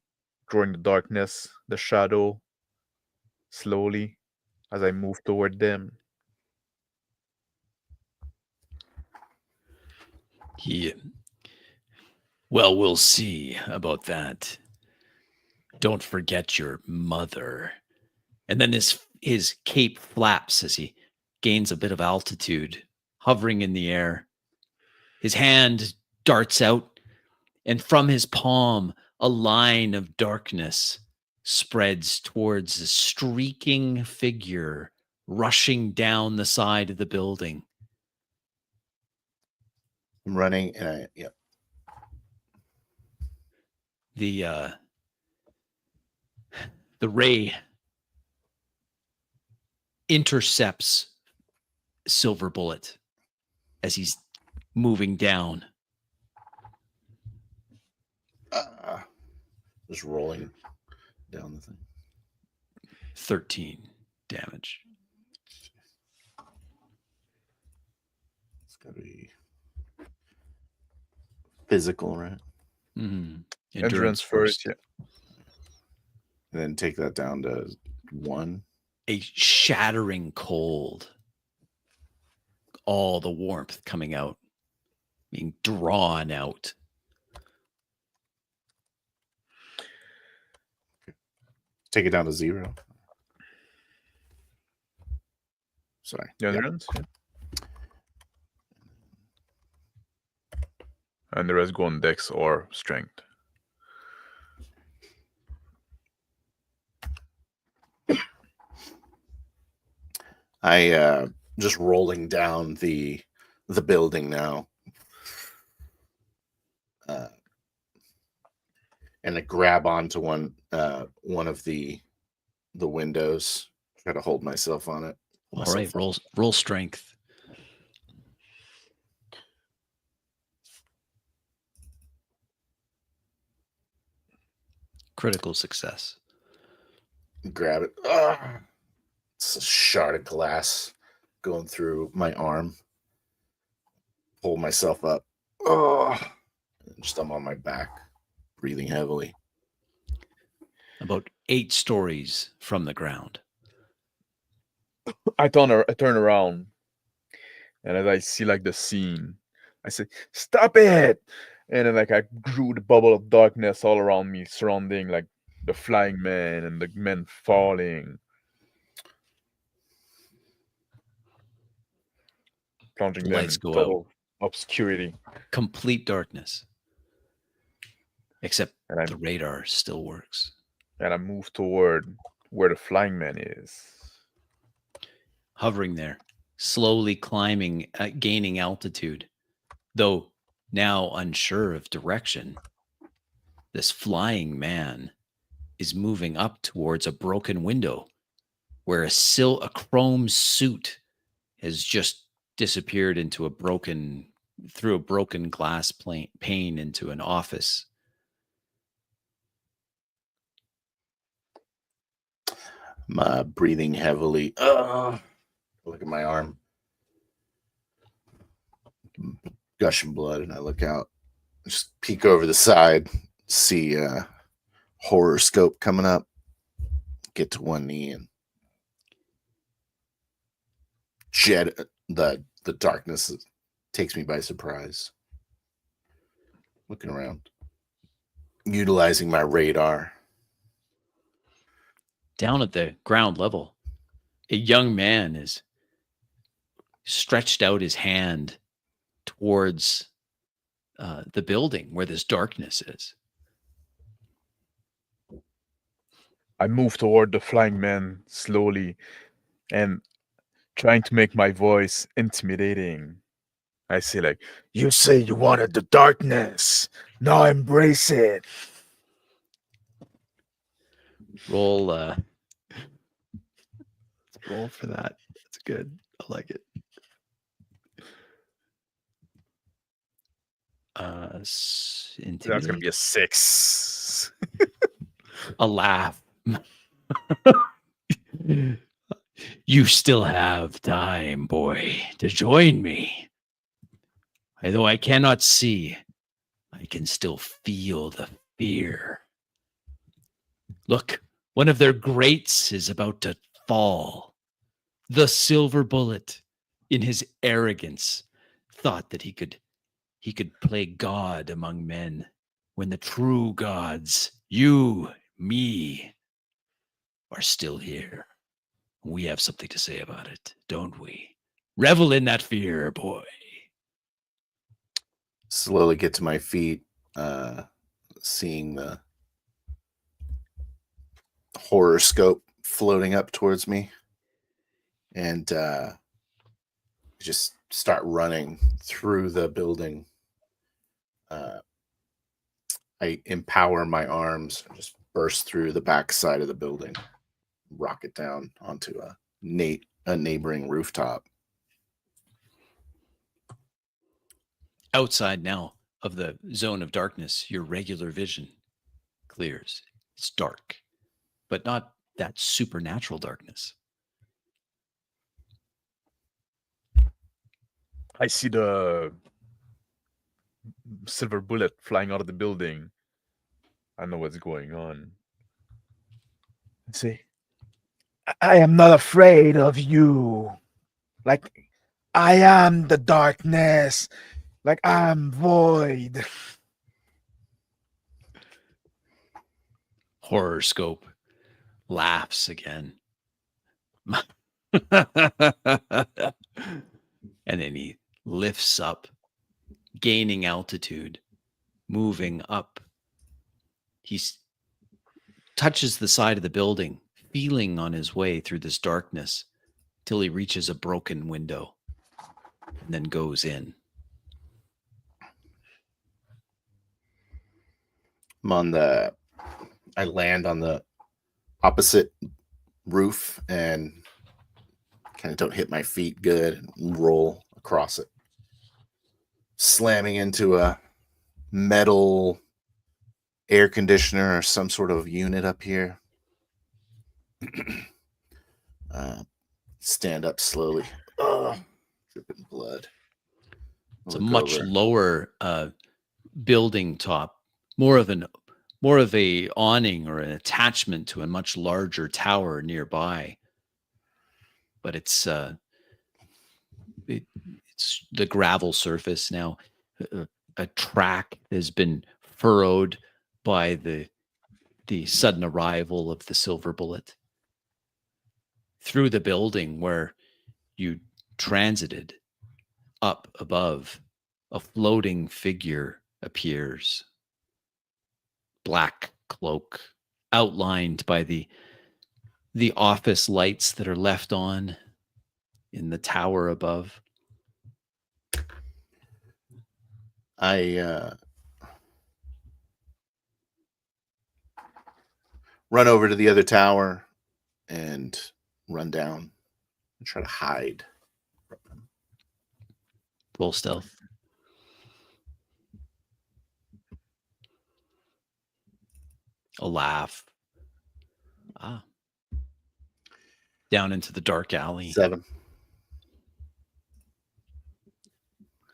drawing the darkness, the shadow, slowly as I move toward them. Yeah. Well, we'll see about that. Don't forget your mother. And then his cape flaps as he gains a bit of altitude, hovering in the air. His hand darts out, and from his palm, a line of darkness spreads towards a streaking figure rushing down the side of the building. I'm running, and The ray intercepts Silver Bullet as he's moving down. just rolling down the thing. 13 damage. It's got to be physical, right? Mm-hmm. Endurance first, yeah. And then take that down to 1. A shattering cold. All the warmth coming out, being drawn out. Take it down to 0. Sorry. The endurance, yeah. And the rest go on dex or strength. I just rolling down the building now, and I grab onto one of the windows. Try to hold myself on it. All right, roll strength. Critical success. Grab it. It's a shard of glass going through my arm. Pull myself up. Just I'm on my back, breathing heavily. About 8 stories from the ground. I turn around, and as I see like the scene, I say, "Stop it!" And then like I grew the bubble of darkness all around me, surrounding like the flying man and the men falling, plunging them Lights in go out. total obscurity. Complete darkness. Except And the radar still works. I move toward where the flying man is. Hovering there, slowly climbing, gaining altitude, though now unsure of direction. This flying man is moving up towards a broken window where a chrome suit has just disappeared into through a broken glass pane into an office. I'm breathing heavily. Look at my arm. Gushing blood, and I look out. Just peek over the side. See a horror scope coming up. Get to one knee and jet. The darkness takes me by surprise. Looking around. Utilizing my radar. Down at the ground level, a young man is stretched out his hand towards the building where this darkness is. I move toward the flying man slowly and trying to make my voice intimidating. I say like, "You say you wanted the darkness. Now embrace it." Roll roll for that. That's good. I like it. That's gonna Intimidate. be a 6. A laugh. You still have time, boy, to join me. Although I cannot see, I can still feel the fear. Look, one of their greats is about to fall. The silver bullet, in his arrogance, thought that he could play God among men when the true gods, you, me, are still here. We have something to say about it, don't we? Revel in that fear, boy. Slowly get to my feet, seeing the horror scope floating up towards me, and just start running through the building. I empower my arms and just burst through the back side of the building, rocket down onto a neighboring rooftop. Outside now of the zone of darkness, your regular vision clears. It's dark, but not that supernatural darkness. I see the silver bullet flying out of the building. I know what's going on. I say, "I am not afraid of you. Like, I am the darkness. Like, I'm void." Horror scope laughs again. And then he lifts up, gaining altitude, moving up. He touches the side of the building, feeling on his way through this darkness till he reaches a broken window and then goes in. I land on the opposite roof and kind of don't hit my feet good and roll across it, slamming into a metal air conditioner or some sort of unit up here. Stand up slowly. Dripping blood. It's a Look much over. lower building top, more of a awning or an attachment to a much larger tower nearby. But it's the gravel surface now. A track has been furrowed by the sudden arrival of the silver bullet. Through the building where you transited, up above, a floating figure appears. Black cloak, outlined by the office lights that are left on in the tower above. I run over to the other tower and run down and try to hide from them. Roll stealth. A laugh. Down into the dark alley. 7.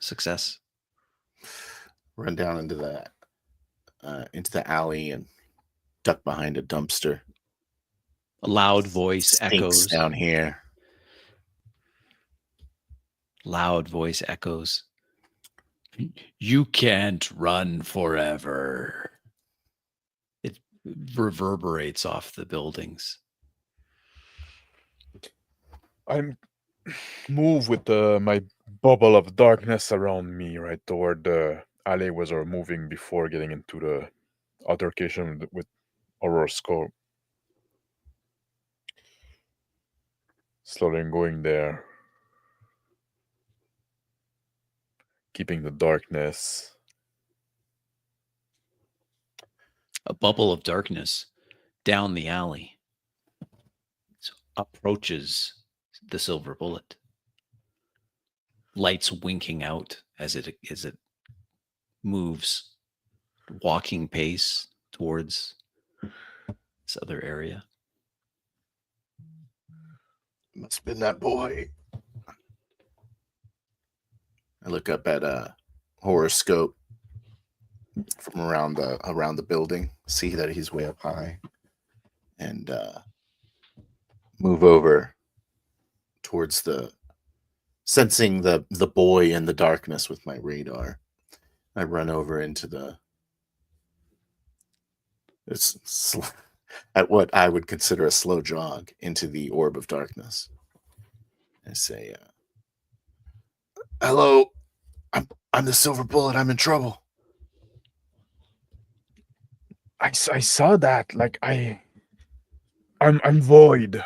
Success. Run down into the alley and duck behind a dumpster. A loud voice Stinks echoes. down here. Loud voice echoes. You can't run forever. It reverberates off the buildings. I'm move with my bubble of darkness around me, right toward the alleyways are moving before getting into the altercation with Aurora Scope. Slowly going there. Keeping the darkness. A bubble of darkness down the alley. So approaches the silver bullet. Lights winking out as it moves, walking pace towards this other area. Must have been that boy. I look up at a horoscope from around the building, see that he's way up high, and move over towards sensing the boy in the darkness with my radar. I run over into at what I would consider a slow jog into the orb of darkness. I say, "Hello, I'm the silver bullet. I'm in trouble." I saw that. Like I'm void.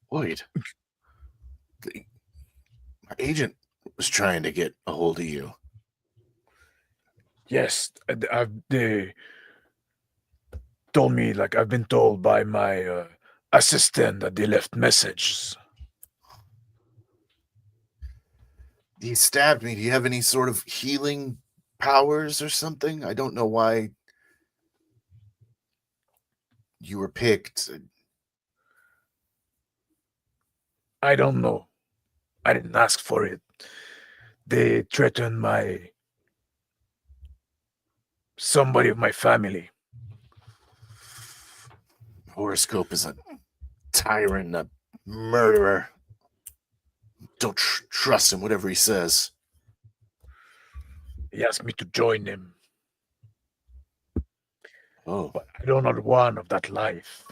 Void. My agent was trying to get a hold of you. Yes, they told me, like, I've been told by my assistant that they left messages. He stabbed me. Do you have any sort of healing powers or something? I don't know why you were picked. I don't know. I didn't ask for it. They threatened somebody of my family. Horoscope is a tyrant, a murderer. Don't trust him, whatever he says. He asked me to join him. Oh. But I do not want of that life.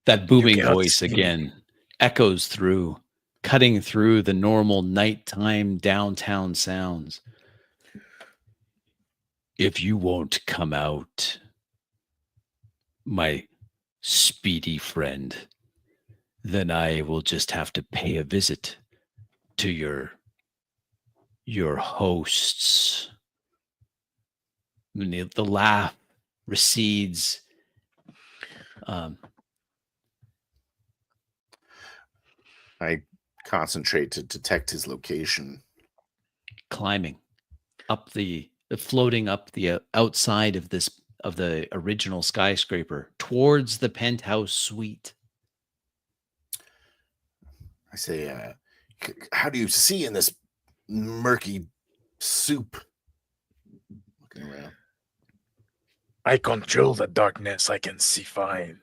That booming cannot voice see me. again echoes through, cutting through the normal nighttime downtown sounds. If you won't come out, my speedy friend, then I will just have to pay a visit to your hosts. The laugh recedes. I concentrate to detect his location. Climbing up floating up the outside of the original skyscraper towards the penthouse suite. I say, how do you see in this murky soup? Looking around. I control the darkness. I can see fine.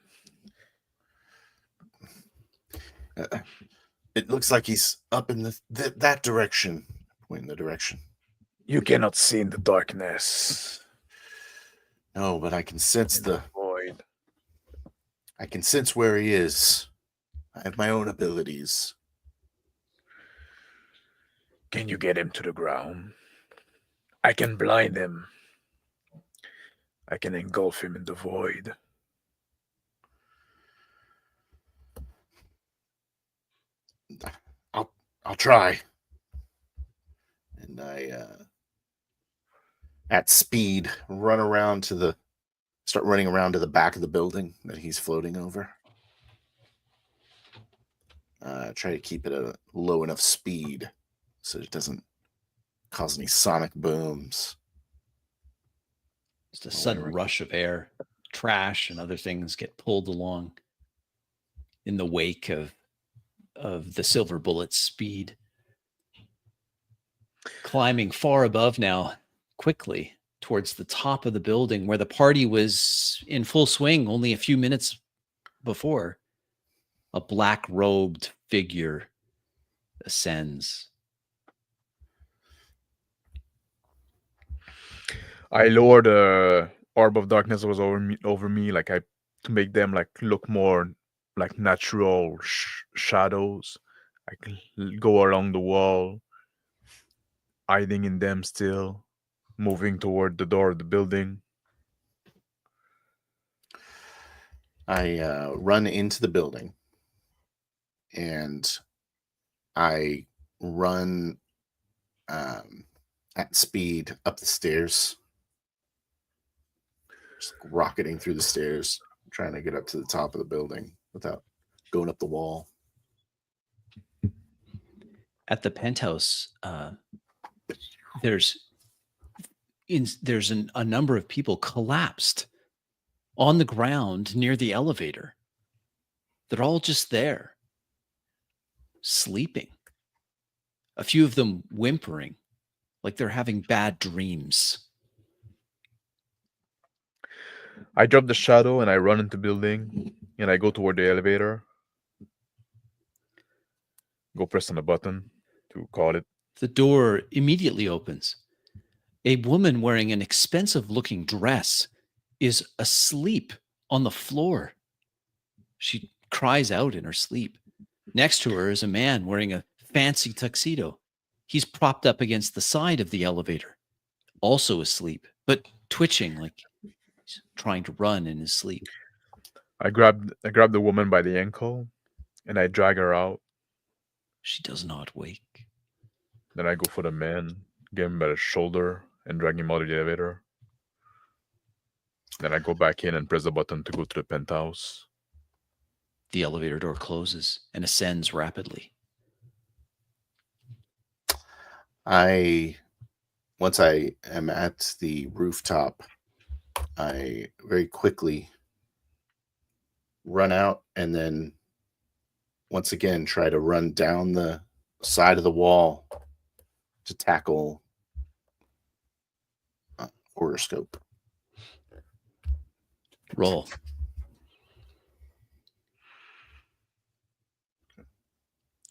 It looks like he's up in that direction. Point in the direction. You cannot see in the darkness. No, but I can sense the void. I can sense where he is. I have my own abilities. Can you get him to the ground? I can blind him. I can engulf him in the void. I'll try. And I at speed start running around to the back of the building that he's floating over. Try to keep it at a low enough speed so it doesn't cause any sonic booms. Just a sudden rush of air, trash and other things get pulled along in the wake of the silver bullet's speed. Climbing far above now, quickly towards the top of the building where the party was in full swing only a few minutes before. A black-robed figure ascends. I lower the orb of darkness that was over me, like to make them like look more like natural shadows. I can go along the wall, hiding in them still, moving toward the door of the building. I run into the building and I run at speed up the stairs. Just rocketing through the stairs, trying to get up to the top of the building without going up the wall. At the penthouse, there's a number of people collapsed on the ground near the elevator. They're all just there, sleeping. A few of them whimpering, like they're having bad dreams. I drop the shadow and I run into the building and I go toward the elevator. Go press on the button to call it. The door immediately opens. A woman wearing an expensive-looking dress is asleep on the floor. She cries out in her sleep. Next to her is a man wearing a fancy tuxedo. He's propped up against the side of the elevator, also asleep, but twitching like he's trying to run in his sleep. I grab the woman by the ankle and I drag her out. She does not wake. Then I go for the man, get him by the shoulder and drag him out of the elevator. Then I go back in and press the button to go to the penthouse. The elevator door closes and ascends rapidly. Once I am at the rooftop, I very quickly run out and then once again try to run down the side of the wall to tackle horoscope. Roll.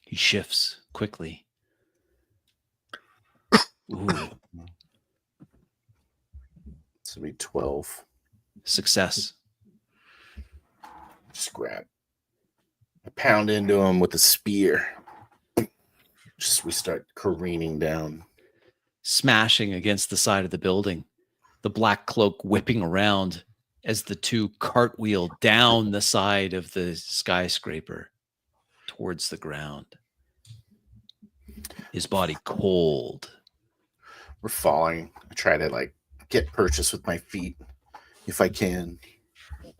He shifts quickly. Ooh. It's gonna be 12. Success. Just grab. I pound into him with a spear. We start careening down. Smashing against the side of the building. The black cloak whipping around as the two cartwheel down the side of the skyscraper towards the ground. His body cold. We're falling. I try to get purchase with my feet if I can.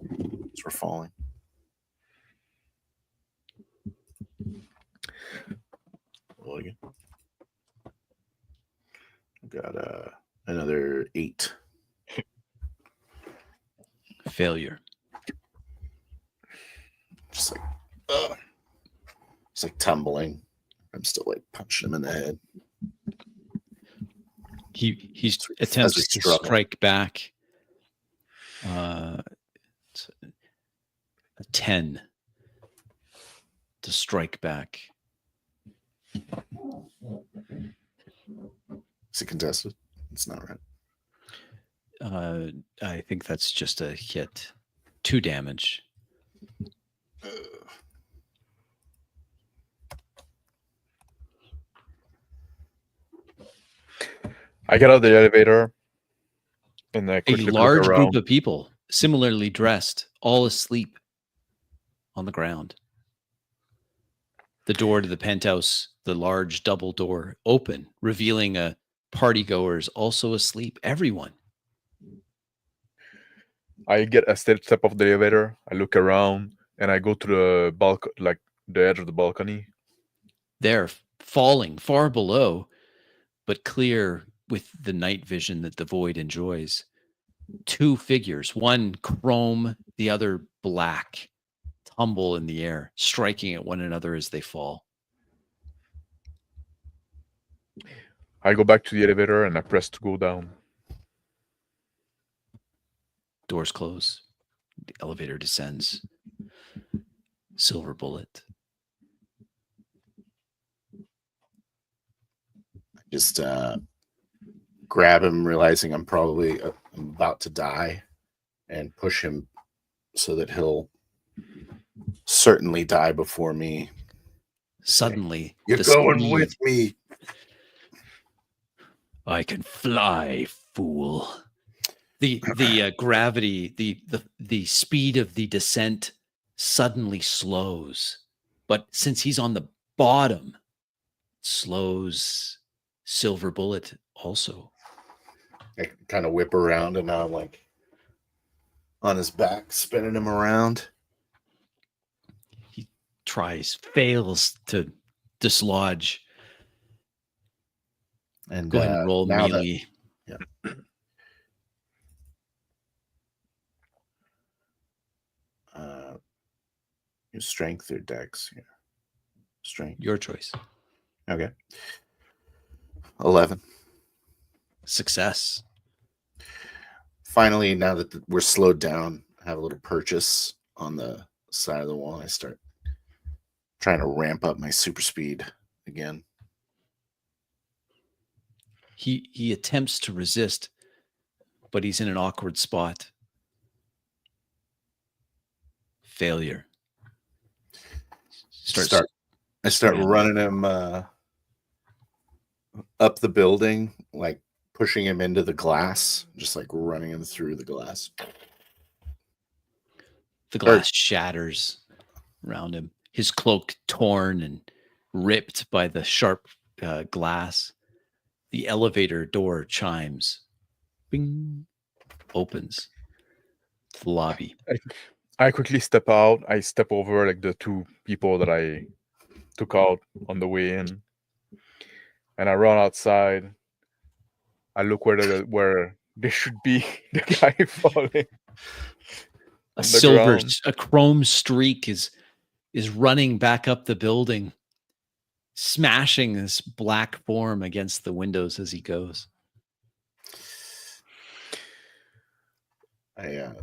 As we're falling. Got another 8. Failure. Just like, it's like tumbling. I'm still like punching him in the head. He As attempts we to struggle. strike back. It's a 10 to strike back. Is it contested? It's not right. I think that's just a hit. 2 damage. I get out of the elevator and I A quickly look large around. group of people, similarly dressed, all asleep on the ground. The door to the penthouse, the large double door, open, revealing a partygoers also asleep. Everyone. I get a step off the elevator. I look around and I go to the like the edge of the balcony. They're falling far below, but clear with the night vision that the void enjoys. 2 figures, one chrome, the other black, tumble in the air, striking at one another as they fall. I go back to the elevator and I press to go down. Doors close. The elevator descends. Silver bullet. Just grab him, realizing I'm probably about to die, and push him so that he'll certainly die before me. Suddenly, You're the going speed- with me. I can fly, fool. The gravity, the speed of the descent suddenly slows. But since he's on the bottom, slows Silver Bullet also. I kind of whip around, and now I'm like on his back, spinning him around. He fails to dislodge. And Go ahead and roll now melee. Your strength or dex here? Strength. Your choice. Okay. 11. Success. Finally, now that we're slowed down, I have a little purchase on the side of the wall. I start trying to ramp up my super speed again. He attempts to resist, but he's in an awkward spot. Failure. I start running him up the building, like pushing him into the glass, just like running him through the glass. The glass shatters around him. His cloak torn and ripped by the sharp glass. The elevator door chimes. Bing. Opens. To the lobby. I quickly step out. I step over like the 2 people that I took out on the way in, and I run outside. I look where there should be the guy falling. A chrome streak is running back up the building, smashing this black form against the windows as he goes. I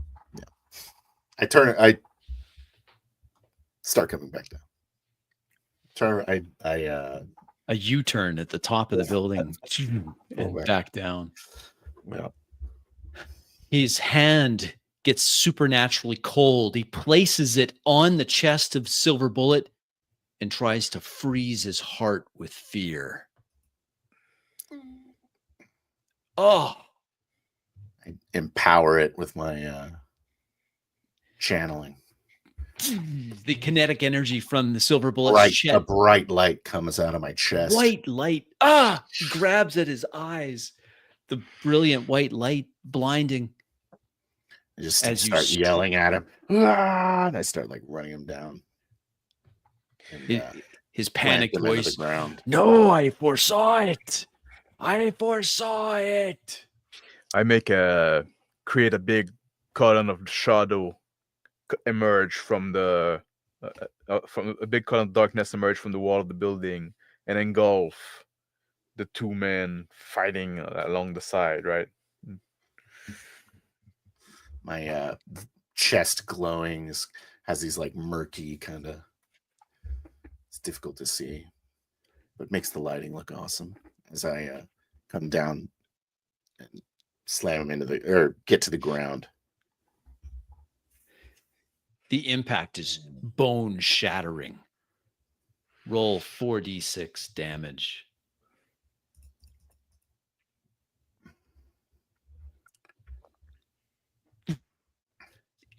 start coming back down. A U-turn at the top of the building and back down. Yeah. His hand gets supernaturally cold. He places it on the chest of Silver Bullet and tries to freeze his heart with fear. Oh! I empower it with my channeling. The kinetic energy from the Silver Bullet's chest. A bright light comes out of my chest. White light. Ah! He grabs at his eyes. The brilliant white light blinding. I just start yelling at him. And I start like running him down. And, his panicked voice. ground. No, I foresaw it. I foresaw it. I create a big column of shadow emerge from the from a big column of darkness emerge from the wall of the building and engulf the two men fighting along the side, right? My chest glowing has these like murky kind of. It's difficult to see, but makes the lighting look awesome as I come down and slam him into get to the ground. The impact is bone shattering. Roll 4d6 damage.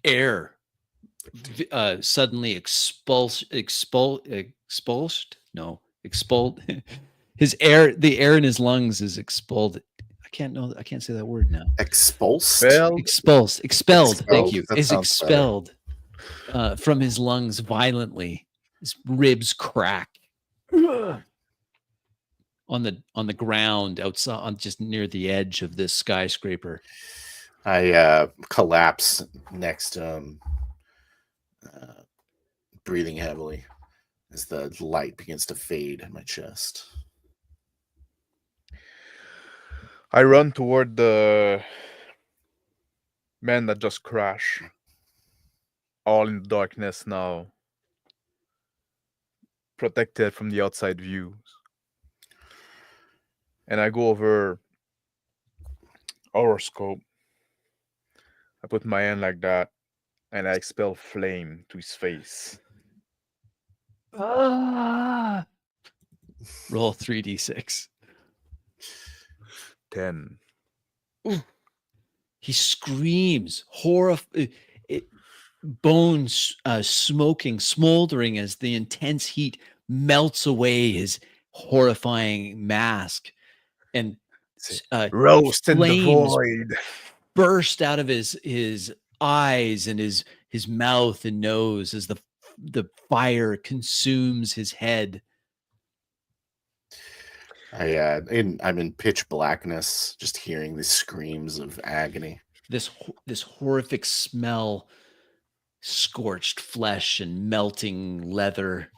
Air suddenly expelled. The air in his lungs is expelled. I can't say that word now. Expulsed. Expelled. Thank you. That Is sounds expelled from his lungs violently. His ribs crack on the ground outside, on just near the edge of this skyscraper. I collapse next to him, breathing heavily as the light begins to fade in my chest. I run toward the men that just crashed, all in the darkness now, protected from the outside views. And I go over horoscope. I put my hand like that, and I expel flame to his face. Ah! Roll 3d6. 10. He screams, bones smoking, smoldering as the intense heat melts away his horrifying mask, and roast in the flames void burst out of his eyes and his mouth and nose as the fire consumes his head. I'm in pitch blackness, just hearing these screams of agony. This horrific smell, scorched flesh and melting leather,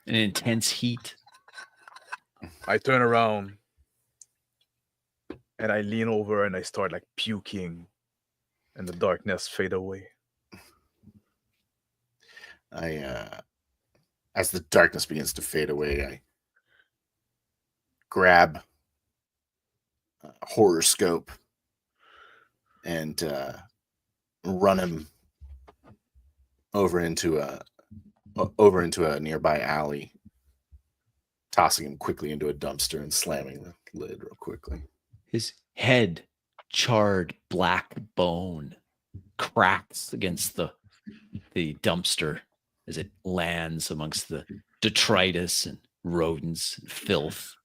an intense heat. I turn around and I lean over and I start like puking, and the darkness fade away. As the darkness begins to fade away, I grab a horoscope and run him over into a nearby alley, tossing him quickly into a dumpster and slamming the lid real quickly. His head, charred black bone, cracks against the dumpster as it lands amongst the detritus and rodents and filth.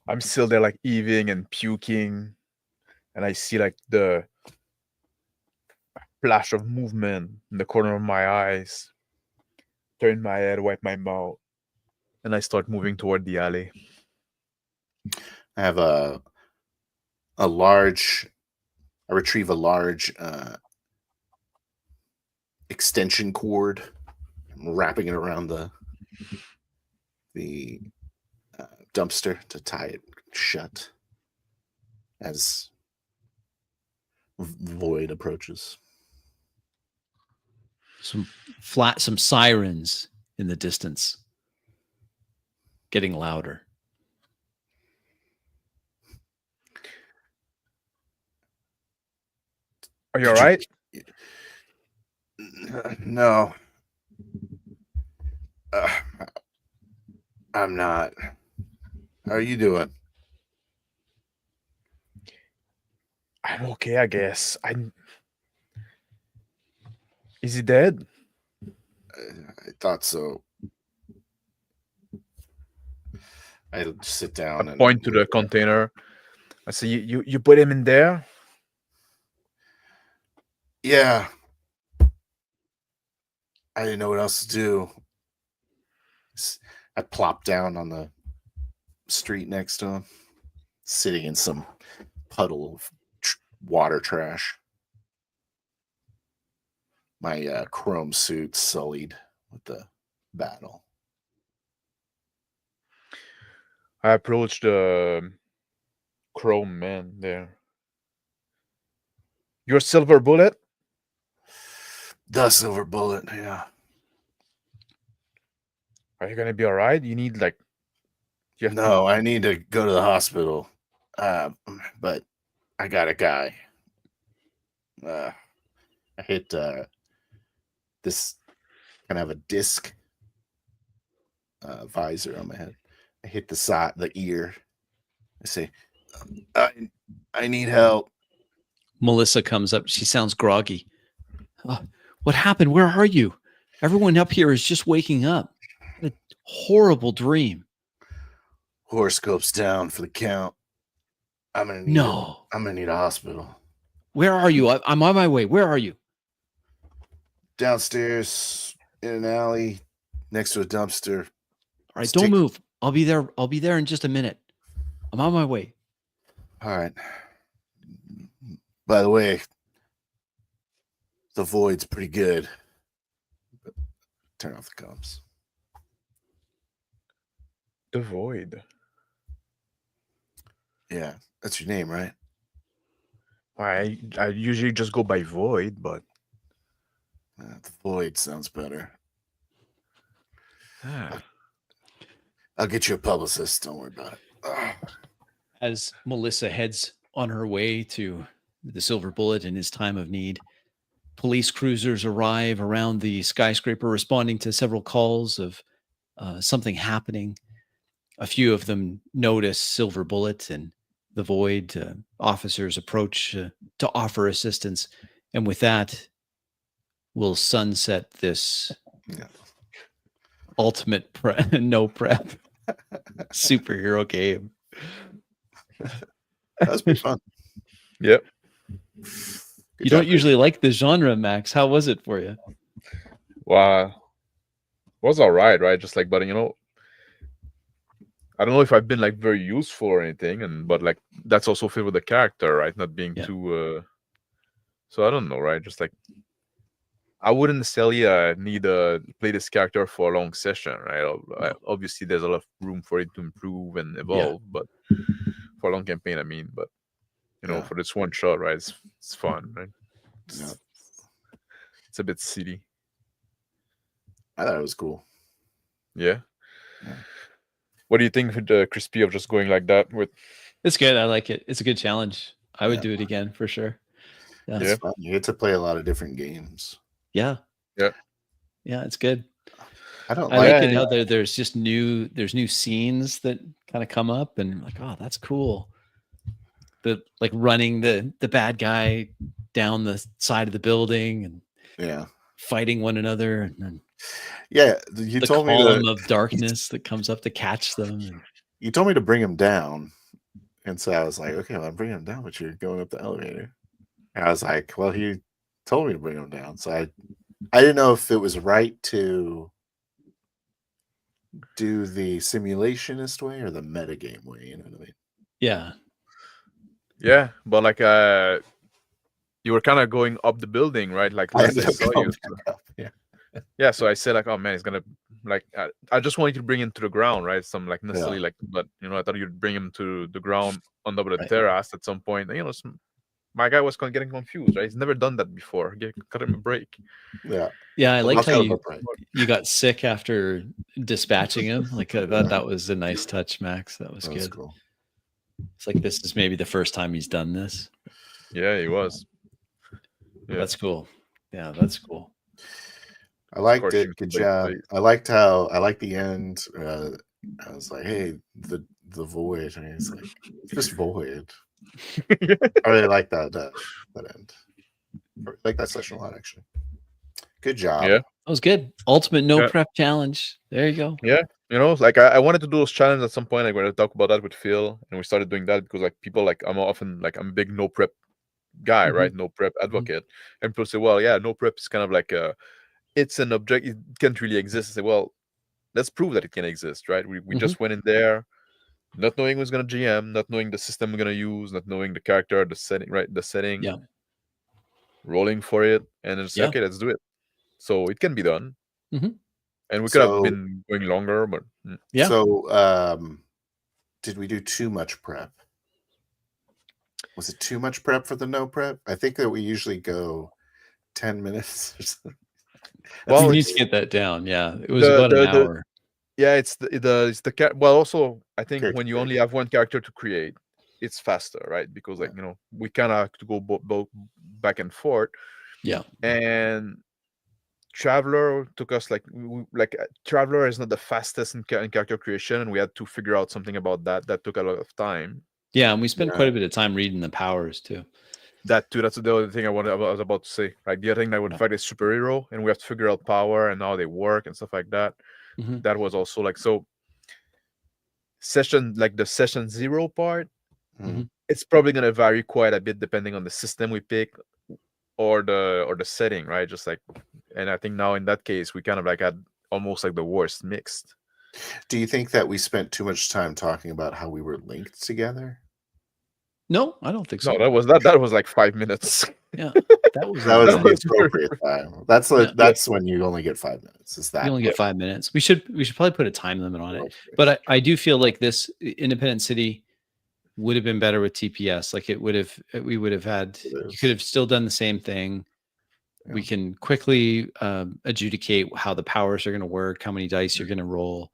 I'm still there like heaving and puking, and I see like the flash of movement in the corner of my eyes. Turn my head, wipe my mouth, and I start moving toward the alley. I have I retrieve a large extension cord. I'm wrapping it around the dumpster to tie it shut as void approaches. Some sirens in the distance, getting louder. Are you all right? No. I'm not. How are you doing? I'm okay, I guess. Is he dead? I thought so. I sit down and point to the container. I say, you put him in there? Yeah. I didn't know what else to do. I plop down on the street next to him, sitting in some puddle of water trash. My chrome suit sullied with the battle. I approached the Chrome man there. Your silver bullet? The silver bullet, yeah. Are you gonna be alright? You need like you have to- No, I need to go to the hospital. But I got a guy. I hit this kind of a disc visor on my head. I hit the side, the ear. I say, I need help. Melissa comes up. She sounds groggy. What happened? Where are you? Everyone up here is just waking up. What a horrible dream. Horoscope's down for the count. I'm gonna need a hospital. Where are you? I'm on my way. Where are you? Downstairs in an alley next to a dumpster. All right, don't move. I'll be there. I'll be there in just a minute. I'm on my way. All right. By the way, the void's pretty good. But turn off the comms. The void. Yeah, that's your name, right? I usually just go by void, but The void sounds better. ah, I'll get you a publicist. Don't worry about it. As Melissa heads on her way to the Silver Bullet in his time of need, police cruisers arrive around the skyscraper, responding to several calls of something happening. A few of them notice Silver Bullet and the Void. Officers approach to offer assistance. And with that, we'll sunset this ultimate no prep superhero game. That was pretty fun. yep. You don't usually like the genre, Max. How was it for you? Wow. Was alright, right? Just like, but you know, I don't know if I've been like very useful or anything, but like that's also fit with the character, right? Not being too so I don't know, right? Just like I wouldn't necessarily need to play this character for a long session, right? Obviously there's a lot of room for it to improve and evolve, but for a long campaign, I mean, but you know, for this one shot, right? It's fun, right? It's a bit silly. I thought it was cool. Yeah. What do you think, Crispy, of just going like that? With It's good. I like it. It's a good challenge. I would do it again for sure. It's fun. You get to play a lot of different games. Yeah. Yeah. Yeah, it's good. I like it how there's just new scenes that kind of come up and like, oh, that's cool. The like running the bad guy down the side of the building and fighting one another, and then you told me column of darkness that comes up to catch them. You told me to bring him down, and so I was like, okay, well, I'm bringing him down, but you're going up the elevator. And I was like, well, he told me to bring him down, so I didn't know if it was right to do the simulationist way or the metagame way. You know what I mean? Yeah. Yeah, but like you were kind of going up the building, right? Like last I saw you. Yeah, so I said like, oh man, it's gonna like I just wanted to bring him to the ground, right? Some like necessarily like, but you know, I thought you'd bring him to the ground on top of the terrace at some point. And, you know, my guy was getting confused, right? He's never done that before. Cut him a break. Yeah, I liked how you got sick after dispatching him. Like that was a nice touch, Max. That was good. Cool. It's like this is maybe the first time he's done this. Yeah, he was. Yeah. That's cool. Yeah, that's cool. I liked it. Good job. I liked the end. I was like, hey, the void. And he's like, just void. I really like that end. I like that session a lot, actually. Good job. Yeah, that was good. Ultimate no prep challenge. There you go. Yeah, you know, like I wanted to do those challenges at some point. Like when I talk about that with Phil, and we started doing that because like people like I'm a big no prep guy, right? No prep advocate, and people say, well, yeah, no prep is kind of like it's an object. It can't really exist. I say, well, let's prove that it can exist, right? We Mhm. just went in there, not knowing who's gonna GM, not knowing the system we're gonna use, not knowing the character, the setting, right? The setting, Yeah. rolling for it, and then just say, Yeah. okay, let's do it. So it can be done. Mhm. And we could have So- been going longer, but Yeah. So, did we do too much prep? Was it too much prep for the no prep? I think that we usually go 10 minutes or something. Well, We That's need it's- to get that down. Yeah, it was the- about an the- the- hour. yeah, it's the well, also I think Character when you creator. only have one character to create, it's faster, right? Because like we kind of have to go both back and forth. Yeah. And Traveler took us like Traveler is not the fastest in character creation, and we had to figure out something about that took a lot of time. Yeah, and we spent quite a bit of time reading the powers too. That too, that's the other thing I was about to say. Like the other thing that would fight a superhero, and we have to figure out power and how they work and stuff like that. Mhm. That was also like so. The session 0 part, Mhm. it's probably gonna vary quite a bit depending on the system we pick or the setting, right? Just like, and I think now in that case we kind of like had almost like the worst mixed. Do you think that we spent too much time talking about how we were linked together? No, I don't think so. No, that was like 5 minutes. Yeah, that was That was not the bad. appropriate time. That's when you only get 5 minutes. Is that You only get 5 minutes. We should probably put a time limit on it. But I do feel like this Independent City would have been better with TPS. Like we would have had. You could have still done the same thing. We can quickly adjudicate how the powers are going to work, how many dice you're going to roll,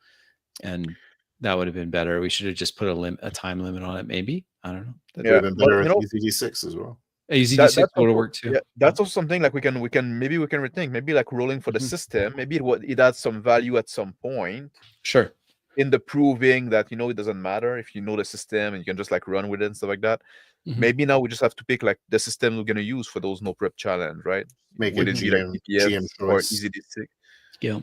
and that would have been better. We should have just put a time limit on it. Maybe, I don't know. That would have been better with EZD6 as well. EZD6 would have worked too. Yeah, that's also something like we can rethink. Maybe like rolling for the system. Maybe it adds some value at some point. Sure. In the proving that it doesn't matter if you know the system and you can just like run with it and stuff like that. Mhm. Maybe now we just have to pick like the system we're gonna use for those no prep challenge, right? Make Would it it be like DPS GM or choice. EZD6? Yeah.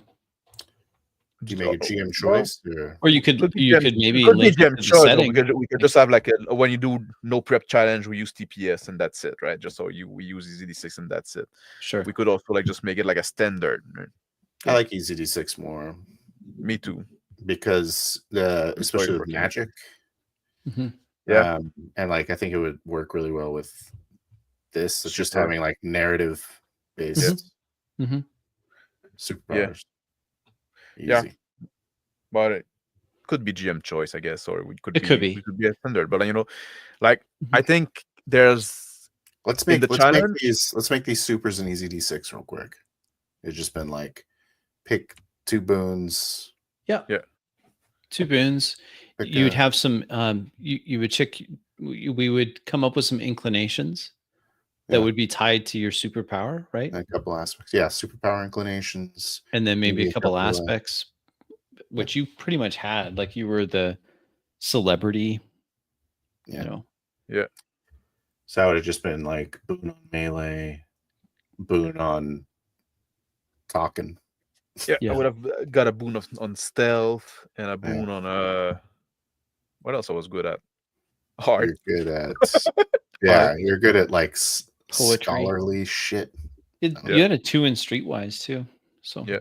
Do you make a GM choice? Or you could maybe could be link it GM to the choice. setting. We could just have like when you do no prep challenge, we use TPS and that's it, right? Just so we use EZD6 and that's it. Sure. We could also like just make it like a standard. Right? I like EZD6 more. Me too. Because especially with magic. Mhm. Yeah. And like I think it would work really well with this. It's just having like narrative based Mhm. superpowers. Yeah. Easy. But it could be GM choice, I guess, or we could It could be. We could be a standard. But like I think there's Let's in make the challenge. let's make these supers in EZD6 real quick. It's just been like pick 2 boons. Yeah. 2 boons. You would have some you would check we would come up with some inclinations that would be tied to your superpower, right? A couple aspects. Yeah, superpower inclinations. And then maybe a couple of aspects which you pretty much had, like you were the celebrity, Yeah. So it would have just been like boon on melee, boon on talking. Yeah, I would have got a boon on stealth and a boon on what else I was good at? Art. You're good at you're good at like poetry, scholarly shit. You had a 2 in streetwise too. So yeah,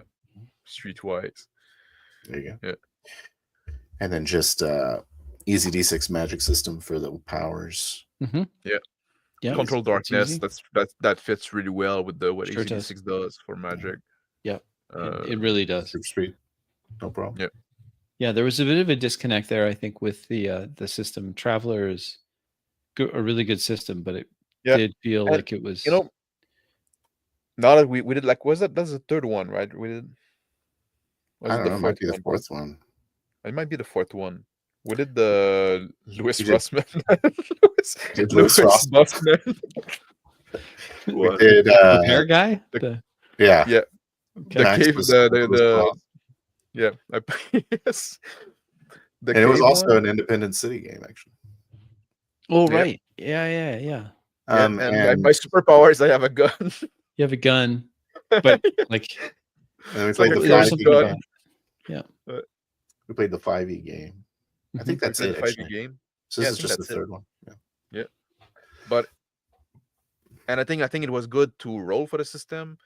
streetwise. There you go. Yeah. And then just EZD6 magic system for the powers. Mm-hmm. Yeah. Control darkness. That fits really well with what Sure EZD6 does for magic. Yeah. It really does. Super speed. No problem. Yeah. Yeah, there was a bit of a disconnect there, I think, with the system. Traveler is a really good system, but it did feel like it was. Now that we did like, that's the third one, right? We did. I don't know. It might be the 4th one. It might be the 4th one. We did the Louis Rossman. Louis Rossman. We did the bear guy. Yeah. Okay. The cave. Yeah. Yes. And it was also an Independent City game, actually. Oh right. Yeah. And my superpowers, I have a gun. You have a gun, but like. And we played the 5e game. Yeah. We played the 5e game. I think that's it. The 5e game. So this is just the 3rd one. Yeah. But I think it was good to roll for the system,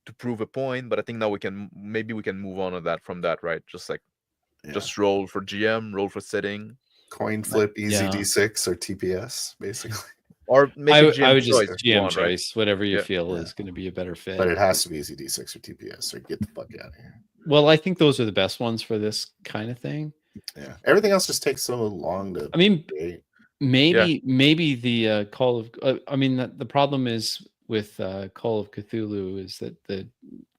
to prove a point, but I think now we can move on to that from that, right? Just like Yeah. just roll for GM, roll for setting, Coin flip, easy yeah. D6 or TPS, basically. or make I a would GM just choice. if you GM want, right? choice, whatever you Yeah. feel Yeah. is going to be a better fit. But it has to be easy D6 or TPS or get the fuck out of here. Well, I think those are the best ones for this kind of thing. Yeah. Everything else just takes so long to I mean, create. maybe the Call of I mean the problem is with Call of Cthulhu is that the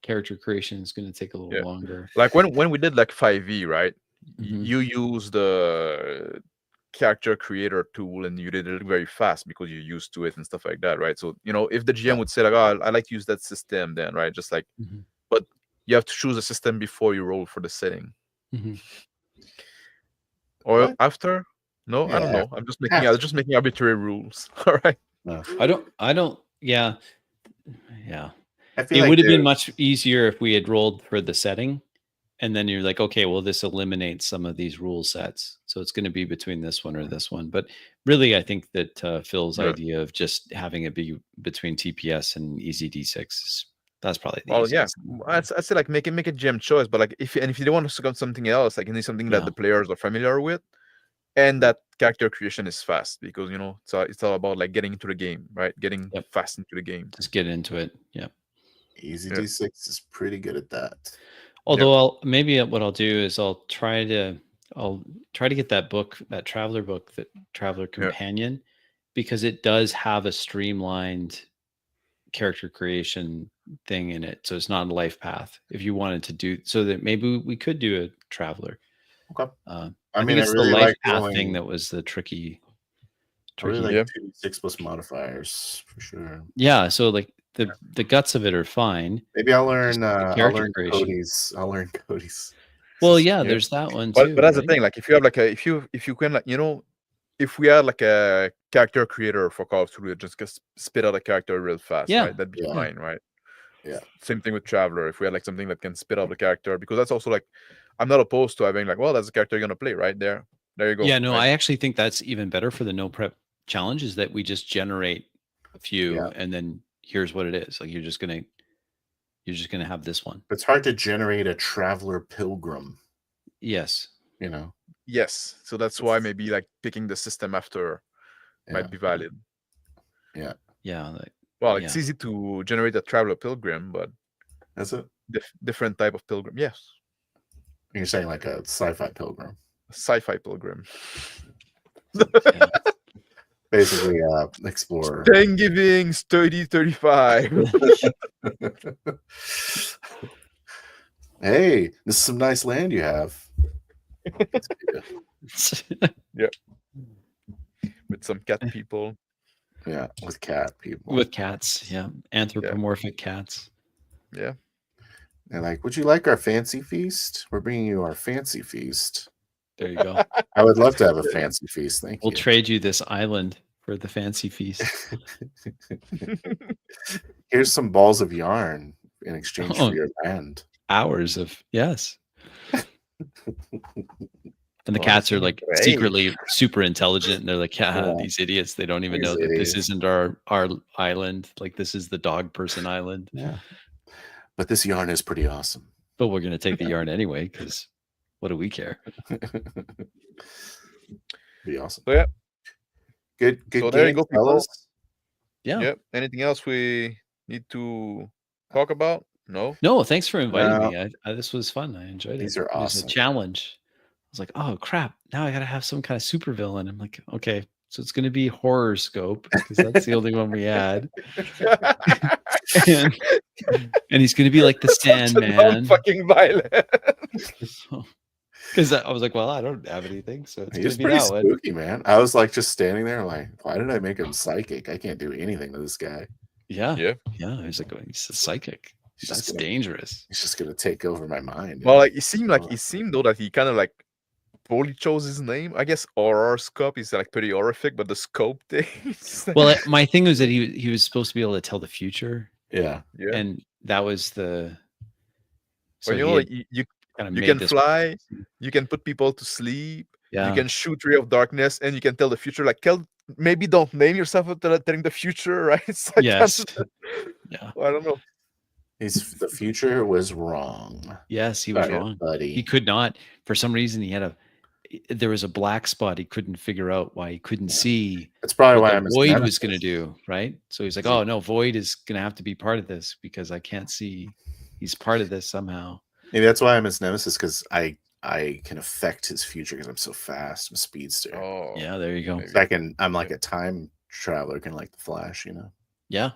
character creation is going to take a little Yeah. longer. Like when we did like 5e, right? Mhm. You use the character creator tool and you did it very fast because you're used to it and stuff like that, right? So if the GM would say like, oh, I like to use that system, then right, just like, Mhm. but you have to choose a system before you roll for the setting, Mhm. or What? after. No, I don't Yeah, know. I'm just making arbitrary rules. All right. No. I don't. Yeah. I feel It like would have been they're- much easier if we had rolled for the setting, and then you're like, okay, well, this eliminates some of these rule sets, so it's going to be between this one or this one. But really, I think that Phil's Yeah. idea of just having it be between TPS and Easy D6 that's probably the Well, yeah, easiest. I'd say like make a GM choice, but like if you don't want to go something else, like you need something that Yeah. the players are familiar with, and that character creation is fast because it's all about like getting into the game, right? Getting Yep. fast into the game. Just get into it. Yeah. easy Yeah. D6 is pretty good at that. Although what I'll do is I'll try to get that book, that Traveler book, that Traveler Companion, because it does have a streamlined character creation thing in it. So it's not a life path. If you wanted to do so, that maybe we could do a Traveler. Okay. I I think mean, I it's really the life like path rolling. thing that was the tricky. I really Yeah. like 2d6 plus modifiers for sure. Yeah. So like the guts of it are fine. Maybe I'll Just learn. the I'll character learn creation. Cody's. I'll learn Cody's. Well, yeah, Yeah. there's that one too. But that's right? the thing. Like if you have like if you can like if we had like a character creator for Call of Duty, just spit out a character real fast, Yeah. right? That'd be Yeah. fine, right? Yeah. Same thing with Traveler. If we had like something that can spit out the character, because that's also like, I'm not opposed to having like, well, that's the character you're gonna play right there. There you go. Yeah, no, right? I actually think that's even better for the no prep challenge is that we just generate a few Yeah. and then here's what it is. Like you're just gonna have this one. It's hard to generate a traveler pilgrim. Yes. You know. Yes. So that's why maybe like picking the system after Yeah. might be valid. Yeah. Well, it's easy to generate a Traveler Pilgrim, but That's it. different type of pilgrim. Yes. You're saying like a sci-fi pilgrim. Sci-fi pilgrim. Yeah. Basically, explorer. Thanksgiving sturdy 35. Hey, this is some nice land you have. Yeah. With some cat people. Yeah, with cat people. With cats, yeah. Anthropomorphic cats. Yeah. They're like, would you like our fancy feast? We're bringing you our fancy feast. There you go. I would love to have a fancy feast. Thank We'll you. trade you this island for the fancy feast. Here's some balls of yarn in exchange Oh. for your land. Hours of yes. And the Well, cats are like great. secretly super intelligent, and they're like, Yeah. these idiots. They don't even These know that this idiots. isn't our island. Like this is the dog person island. Yeah. But this yarn is pretty awesome. But we're gonna take the yarn anyway, because what do we care? Be awesome. So yeah. Good So there you game, go, people. fellas. Yeah. Yep. Anything else we need to talk about? No. No, thanks for inviting No. me. This was fun. I enjoyed These it. are It was a awesome. challenge. I was like, oh crap! Now I gotta have some kind of super villain. I'm like, okay, so it's gonna be Horror Scope because that's the only one we had, and he's gonna be like the Sandman. Fucking violent. Because I was like, well, I don't have anything, so it's He's gonna be pretty that one. spooky, man. I was like just standing there, like, why did I make him psychic? I can't do anything to this guy. Yeah, Yeah. yeah. He's like, he's a psychic. He's just That's gonna- dangerous. He's just gonna take over my mind. Well, like it seemed though that he kind of like poorly chose his name. I guess horror scope is like pretty horrific, but the scope thing. is like- Well, my thing was that he was supposed to be able to tell the future, yeah. yeah. and that was the. Well, you know, he like had you kind of you made can this- fly, you can put people to sleep, Yeah. you can shoot ray of darkness, and you can tell the future. Like, maybe don't name yourself telling the future, right? It's like Yes. that's- Yeah. I don't know. The future was wrong. Yes, he was Sorry, wrong. buddy. He could not, for some reason, there was a black spot. He couldn't figure out why he couldn't see That's probably what why the I'm his void was going to nemesis. do, right? So he's like, Is he- oh no, void is going to have to be part of this because I can't see. He's part of this somehow. Maybe that's why I'm his nemesis, because I can affect his future because I'm so fast. I'm a speedster. Oh, Yeah, there you go. maybe. So I'm like a time traveler, kind of like the Flash, you know. Yeah,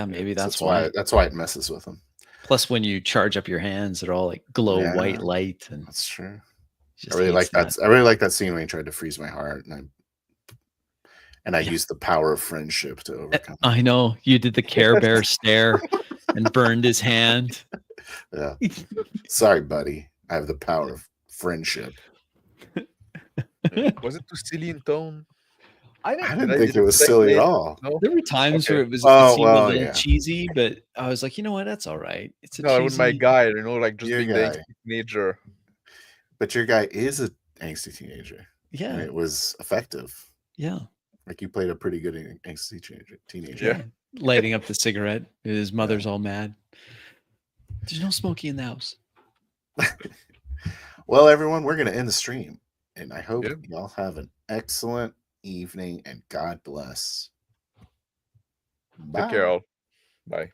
maybe So that's why. That's why it messes with him. Plus, when you charge up your hands, they're all like glow Yeah. white light, and That's true. he I just really hates like that. I really like that scene when he tried to freeze my heart, and I Yeah. used the power of friendship to overcome. I know you did the Care Bear stare and burned his hand. Yeah. Sorry, buddy. I have the power of friendship. Was it too silly in tone? I Did didn't think it was say silly at late? all. No, There were times Okay. where it Oh, seemed a well, little yeah. cheesy, but I was like, you know what, that's all right. It's a no, cheesy. with my guy, like just Your being guy. the teenager. But your guy is an angsty teenager. Yeah, And it was effective. yeah, Like you played a pretty good angsty teenager. Yeah. lighting up the cigarette. His mother's all mad. There's no smoking in the house. Well, everyone, we're going to end the stream. And I hope Yeah. y'all have an excellent evening and God bless. Bye. Take care, all. Bye.